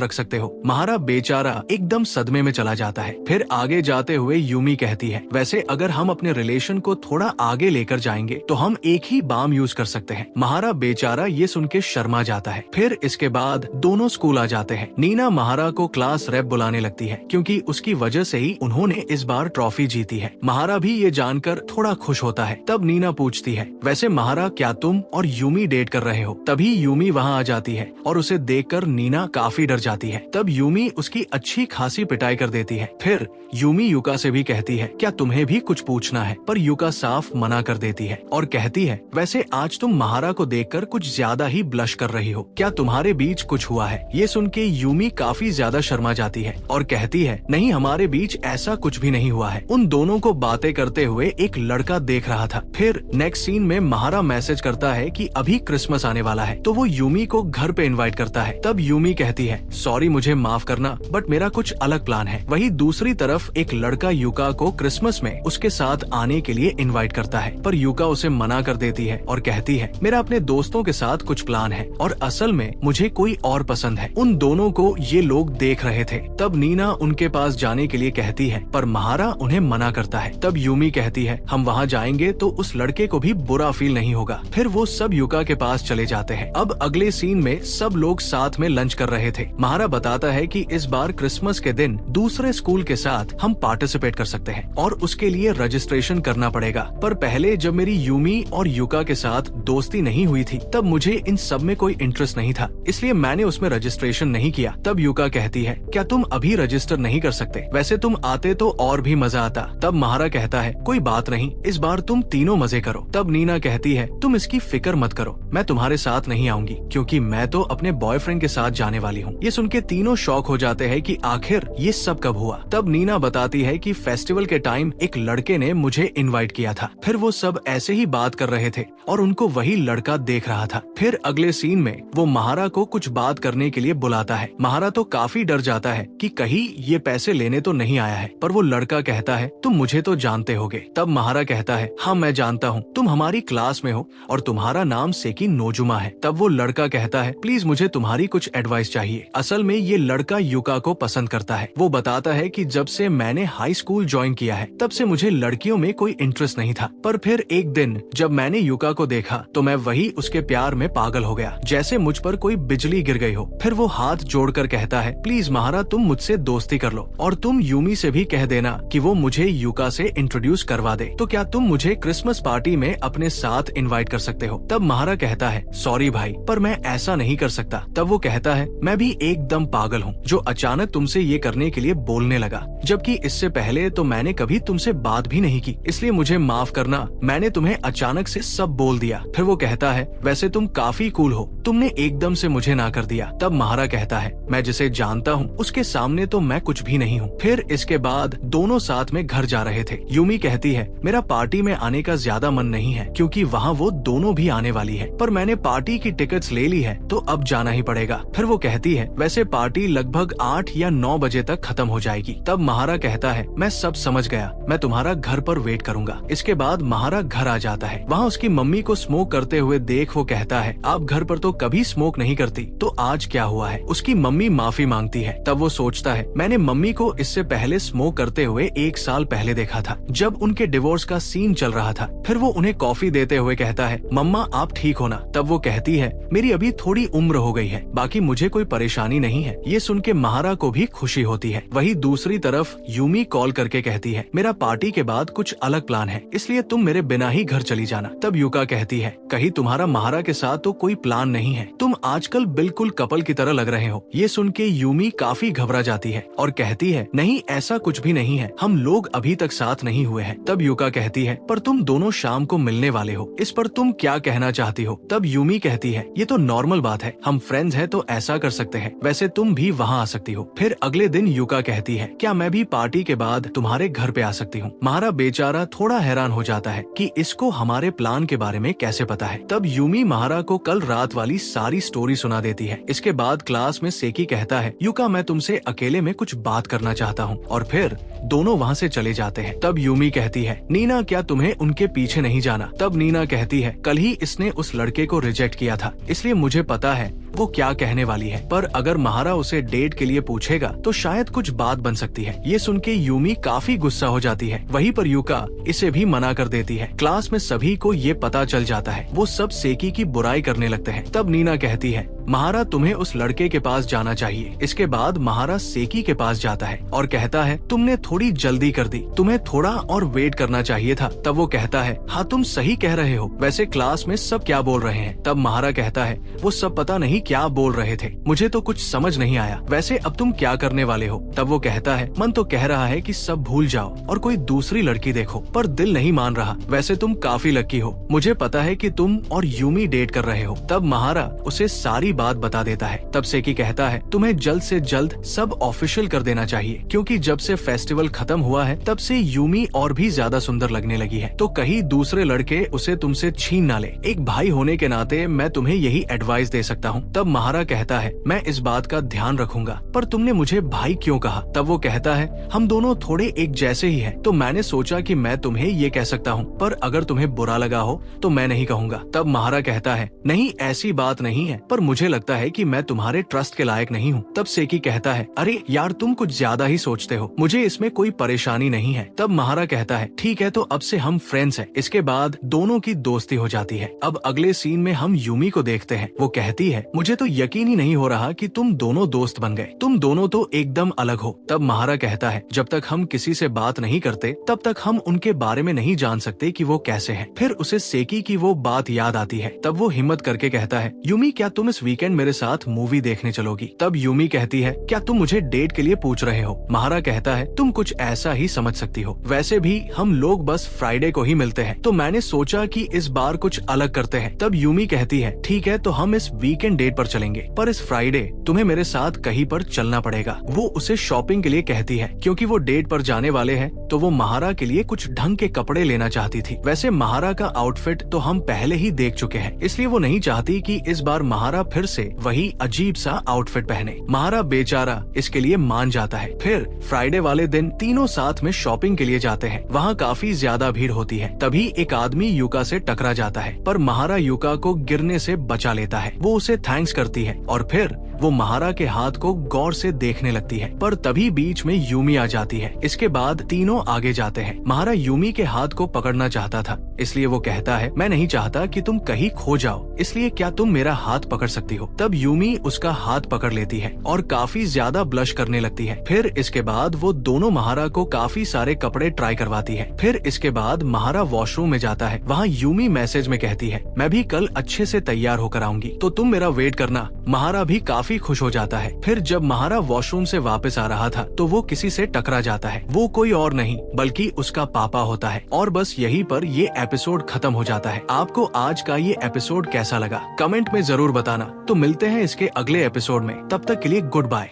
रख सकते हो। महारा बेचारा एकदम सदमे में चला जाता है। फिर आगे जाते हुए यूमी कहती है, वैसे अगर हम अपने रिलेशन को थोड़ा आगे लेकर जाएंगे तो हम एक ही बाम यूज कर सकते हैं। महारा बेचारा ये सुन के शर्मा जाता है। फिर इसके बाद दोनों स्कूल आ जाते हैं। नीना महारा को क्लास रेप बुलाने लगती है क्योंकि उसकी वजह से ही उन्होंने इस बार ट्रॉफी जीती है। महारा भी ये जानकर थोड़ा खुश होता है। तब नीना पूछती है, वैसे महारा क्या तुम और यूमी डेट कर रहे हो? तभी यूमी वहाँ आ जाती है और उसे देखकर नीना काफी डर जाती है। तब यूमी उसकी अच्छी खासी पिटाई कर देती है। फिर यूमी युका से भी कहती है, क्या तुम्हें भी कुछ पूछना है? पर युका साफ मना कर देती है और कहती है, वैसे आज तुम महारा को देखकर कुछ ज्यादा ही ब्लश कर रही हो, क्या तुम्हारे बीच कुछ हुआ है? ये सुन के यूमी काफी ज्यादा शर्मा जाती है और कहती है, नहीं हमारे बीच ऐसा कुछ भी नहीं हुआ है। उन दोनों को बातें करते हुए एक लड़का देख रहा था। फिर नेक्स्ट सीन में महारा मैसेज करता है कि अभी क्रिसमस आने वाला है, तो वो यूमी को घर पे इनवाइट करता है। तब यूमी कहती है, सॉरी मुझे माफ करना, बट मेरा कुछ अलग प्लान है। वही दूसरी तरफ एक लड़का युका को क्रिसमस में उसके साथ आने के लिए इनवाइट करता है, पर युका उसे मना कर देती है और कहती है, मेरा अपने दोस्तों के साथ कुछ प्लान है और असल में मुझे कोई और पसंद है। उन दोनों को ये लोग देख रहे थे। तब नीना उनके पास जाने के लिए कहती है, पर महारा उन्हें मना करता है। तब यूमी कहती है, हम वहाँ जाएंगे तो उस लड़के को भी बुरा फील नहीं होगा। फिर वो सब युका के पास चले जाते हैं। अब अगले सीन में सब लोग साथ में लंच कर रहे थे। महारा बताता है कि इस बार क्रिसमस के दिन दूसरे स्कूल के साथ हम पार्टिसिपेट कर सकते हैं और उसके लिए रजिस्ट्रेशन करना पड़ेगा, पर पहले जब मेरी यूमी और युका के साथ दोस्ती नहीं हुई थी तब मुझे इन सब में कोई इंटरेस्ट नहीं था, इसलिए मैंने उसमें रजिस्ट्रेशन नहीं किया। तब युका कहती है, क्या तुम अभी रजिस्टर नहीं कर सकते? वैसे तुम आते तो और भी मजा आता। तब महारा कहता है, कोई बात नहीं, इस बार तुम तीनों मजे करो। तब नीना कहती है, तुम इसकी फिक्र मत करो, मैं तुम्हारे साथ नहीं आऊंगी क्योंकि मैं तो अपने बॉयफ्रेंड के साथ जाने वाली हूँ। ये सुन के तीनों शॉक हो जाते हैं कि आखिर ये सब कब हुआ। तब नीना बताती है कि फेस्टिवल के टाइम एक लड़के ने मुझे इनवाइट किया था। फिर वो सब ऐसे ही बात कर रहे थे और उनको वही लड़का देख रहा था। फिर अगले सीन में वो महारा को कुछ बात करने के लिए बुलाता है। महारा तो काफी डर जाता है कि कहीं ये पैसे लेने तो नहीं आया है, पर वो लड़का कहता है, तुम मुझे तो जानते होगे। तब महारा कहता है, हाँ मैं जानता हूँ, तुम हमारी क्लास में हो और तुम्हारा नाम सेकी नोजुमा है। तब वो लड़का कहता है, प्लीज मुझे तुम्हारी कुछ एडवाइस चाहिए। असल में ये लड़का युका को पसंद करता है। वो बताता है है कि जब से मैंने हाई स्कूल ज्वाइन किया है तब से मुझे लड़कियों में कोई इंटरेस्ट नहीं था, पर फिर एक दिन जब मैंने युका को देखा तो मैं वही उसके प्यार में पागल हो गया, जैसे मुझ पर कोई बिजली गिर गई हो। फिर वो हाथ जोड़कर कहता है, प्लीज महारा तुम मुझसे दोस्ती कर लो और तुम यूमी से भी कह देना कि वो मुझे युका से इंट्रोड्यूस करवा दे। तो क्या तुम मुझे क्रिसमस पार्टी में अपने साथ इनवाइट कर सकते हो? तब महारा कहता है, सॉरी भाई, पर मैं ऐसा नहीं कर सकता। तब वो कहता है, मैं भी एकदम पागल हूँ जो अचानक तुमसे ये करने के लिए बोलने लगा, जबकि इससे पहले तो मैंने कभी तुमसे बात भी नहीं की, इसलिए मुझे माफ करना, मैंने तुम्हें अचानक से सब बोल दिया। फिर वो कहता है, वैसे तुम काफी कूल हो, तुमने एकदम से मुझे ना कर दिया। तब महारा कहता है, मैं जिसे जानता हूँ उसके सामने तो मैं कुछ भी नहीं हूँ। फिर इसके बाद दोनों साथ में घर जा रहे थे। यूमी कहती है, मेरा पार्टी में आने का ज्यादा मन नहीं है क्योंकि वहाँ वो दोनों भी आने वाली है, पर मैंने पार्टी की टिकट्स ले ली है तो अब जाना ही पड़ेगा। फिर वो कहती है, वैसे पार्टी लगभग 8 या 9 बजे तक खत्म हो जाएगी। तब महारा कहता है, मैं सब समझ गया, मैं तुम्हारा घर पर वेट करूंगा। इसके बाद महारा घर आ जाता है। वहाँ उसकी मम्मी को स्मोक करते हुए देख वो कहता है, आप घर पर तो कभी स्मोक नहीं करती, तो आज क्या हुआ है? उसकी मम्मी माफी मांगती है। तब वो सोचता है, मैंने मम्मी को इससे पहले स्मोक करते हुए 1 साल पहले देखा था, जब उनके डिवोर्स का सीन चल रहा था। फिर वो उन्हें कॉफी देते हुए कहता है, मम्मा आप ठीक हो ना? तब वो कहती है, मेरी अभी थोड़ी उम्र हो गई है, बाकी मुझे कोई परेशानी नहीं है। ये सुन के महारा को भी खुशी होती है। वही दूसरी तरफ यूमी कॉल करके कहती है, मेरा पार्टी के बाद कुछ अलग प्लान है, इसलिए तुम मेरे बिना ही घर चली जाना। तब युका कहती है, कहीं तुम्हारा महारा के साथ तो कोई प्लान नहीं है, तुम आजकल बिल्कुल कपल की तरह लग रहे हो। ये सुन के यूमी काफी घबरा जाती है और कहती है, नहीं ऐसा कुछ भी नहीं है, हम लोग अभी तक साथ नहीं हुए हैं। तब युका कहती है, पर तुम दोनों शाम को मिलने वाले हो, इस पर तुम क्या कहना चाहती हो? तब यूमी कहती है, ये तो नॉर्मल बात है, हम फ्रेंड्स हैं तो ऐसा कर सकते हैं, वैसे तुम भी वहाँ आ सकती हो। फिर अगले दिन युका कहती है, क्या मैं भी पार्टी के बाद तुम्हारे घर पे आ सकती हूँ? महारा बेचारा थोड़ा हैरान हो जाता है कि इसको हमारे प्लान के बारे में कैसे पता है। तब यूमी महारा को कल रात वाली सारी स्टोरी सुना देती है। इसके बाद क्लास में सेकी कहता है, युका मैं तुमसे अकेले में कुछ बात करना चाहता हूँ, और फिर दोनों वहाँ से चले जाते हैं। तब यूमी कहती है, नीना क्या तुम्हें उनके पीछे नहीं जाना? तब नीना कहती है, कल ही इसने उस लड़के को रिजेक्ट किया था, इसलिए मुझे पता है वो क्या कहने वाली है, पर अगर महारा उसे डेट के लिए पूछेगा तो शायद कुछ बात बन सकती है। ये सुन के यूमी काफी गुस्सा हो जाती है। वहीं पर युका इसे भी मना कर देती है। क्लास में सभी को ये पता चल जाता है, वो सब सेकी की बुराई करने लगते हैं। तब नीना कहती है, महारा तुम्हें उस लड़के के पास जाना चाहिए। इसके बाद महारा सेकी के पास जाता है और कहता है, तुमने थोड़ी जल्दी कर दी, तुम्हें थोड़ा और वेट करना चाहिए था। तब वो कहता है, हाँ तुम सही कह रहे हो, वैसे क्लास में सब क्या बोल रहे हैं? तब महारा कहता है, वो सब पता नहीं क्या बोल रहे थे, मुझे तो कुछ समझ नहीं आया, वैसे अब तुम क्या करने वाले हो? तब वो कहता है, मन तो कह रहा है कि सब भूल जाओ और कोई दूसरी लड़की देखो, पर दिल नहीं मान रहा। वैसे तुम काफी लकी हो, मुझे पता है कि तुम और यूमी डेट कर रहे हो। तब महारा उसे सारी बात बता देता है। तब सेकी कहता है, तुम्हें जल्द से जल्द सब ऑफिशियल कर देना चाहिए, क्योंकि जब से फेस्टिवल खत्म हुआ है तब से यूमी और भी ज्यादा सुंदर लगने लगी है, तो कहीं दूसरे लड़के उसे तुमसे छीन ना ले। एक भाई होने के नाते मैं तुम्हें यही एडवाइस दे सकता हूँ। तब महारा कहता है, मैं इस बात का ध्यान रखूंगा, पर तुमने मुझे भाई क्यों कहा? तब वो कहता है, हम दोनों थोड़े एक जैसे ही हैं, तो मैंने सोचा कि मैं तुम्हें ये कह सकता हूँ, पर अगर तुम्हें बुरा लगा हो तो मैं नहीं कहूँगा। तब महारा कहता है, नहीं ऐसी बात नहीं है, पर मुझे लगता है कि मैं तुम्हारे ट्रस्ट के लायक नहीं हूँ। तब सेकी कहता है, अरे यार तुम कुछ ज्यादा ही सोचते हो, मुझे इसमें कोई परेशानी नहीं है। तब महारा कहता है, ठीक है तो अब से हम फ्रेंड्स हैं। इसके बाद दोनों की दोस्ती हो जाती है। अब अगले सीन में हम यूमी को देखते हैं। वो कहती है, मुझे तो यकीन ही नहीं हो रहा कि तुम दोनों दोस्त बन गए, तुम दोनों तो एकदम अलग हो। तब महारा कहता है, जब तक हम किसी से बात नहीं करते तब तक हम उनके बारे में नहीं जान सकते कि वो कैसे हैं। फिर उसे सेकी की वो बात याद आती है। तब वो हिम्मत करके कहता है, यूमी क्या तुम इस वीकेंड मेरे साथ मूवी देखने चलोगी? तब यूमी कहती है, क्या तुम मुझे डेट के लिए पूछ रहे हो? महारा कहता है, तुम कुछ ऐसा ही समझ सकती हो, वैसे भी हम लोग बस फ्राइडे को ही मिलते हैं, तो मैंने सोचा कि इस बार कुछ अलग करते हैं। तब यूमी कहती है, ठीक है तो हम इस वीकेंड डेट पर चलेंगे, पर इस फ्राइडे तुम्हें मेरे साथ कहीं पर चलना पड़ेगा। वो उसे शॉपिंग के लिए कहती है, क्योंकि वो डेट पर जाने वाले हैं, तो वो महारा के लिए कुछ ढंग के कपड़े लेना चाहती थी। वैसे महारा का आउटफिट तो हम पहले ही देख चुके हैं, इसलिए वो नहीं चाहती कि इस बार महारा फिर से वही अजीब सा आउटफिट पहने। महारा बेचारा इसके लिए मान जाता है। फिर फ्राइडे वाले दिन तीनों साथ में शॉपिंग के लिए जाते हैं। वहाँ काफी ज्यादा भीड़ होती है। तभी एक आदमी युका से टकरा जाता है, पर महारा युका को गिरने से बचा लेता है। वो उसे थैंक्स करती है और फिर वो महारा के हाथ को गौर से देखने लगती है, पर तभी बीच में यूमी आ जाती है। इसके बाद तीनों आगे जाते हैं। महारा यूमी के हाथ को पकड़ना चाहता था, इसलिए वो कहता है, मैं नहीं चाहता कि तुम कहीं खो जाओ, इसलिए क्या तुम मेरा हाथ पकड़ सकती हो। तब यूमी उसका हाथ पकड़ लेती है और काफी ज्यादा ब्लश करने लगती है। फिर इसके बाद वो दोनों महारा को काफी सारे कपड़े ट्राई करवाती है। फिर इसके बाद महारा वॉशरूम में जाता है। वहाँ यूमी मैसेज में कहती है, मैं भी कल अच्छे से तैयार होकर आऊंगी, तो तुम मेरा वेट करना। महारा भी काफी खुश हो जाता है। फिर जब महारा वॉशरूम से वापस आ रहा था तो वो किसी से टकरा जाता है। वो कोई और नहीं बल्कि उसका पापा होता है। और बस यहीं पर ये एपिसोड खत्म हो जाता है। आपको आज का ये एपिसोड कैसा लगा कमेंट में जरूर बताना। तो मिलते हैं इसके अगले एपिसोड में, तब तक के लिए गुड बाय।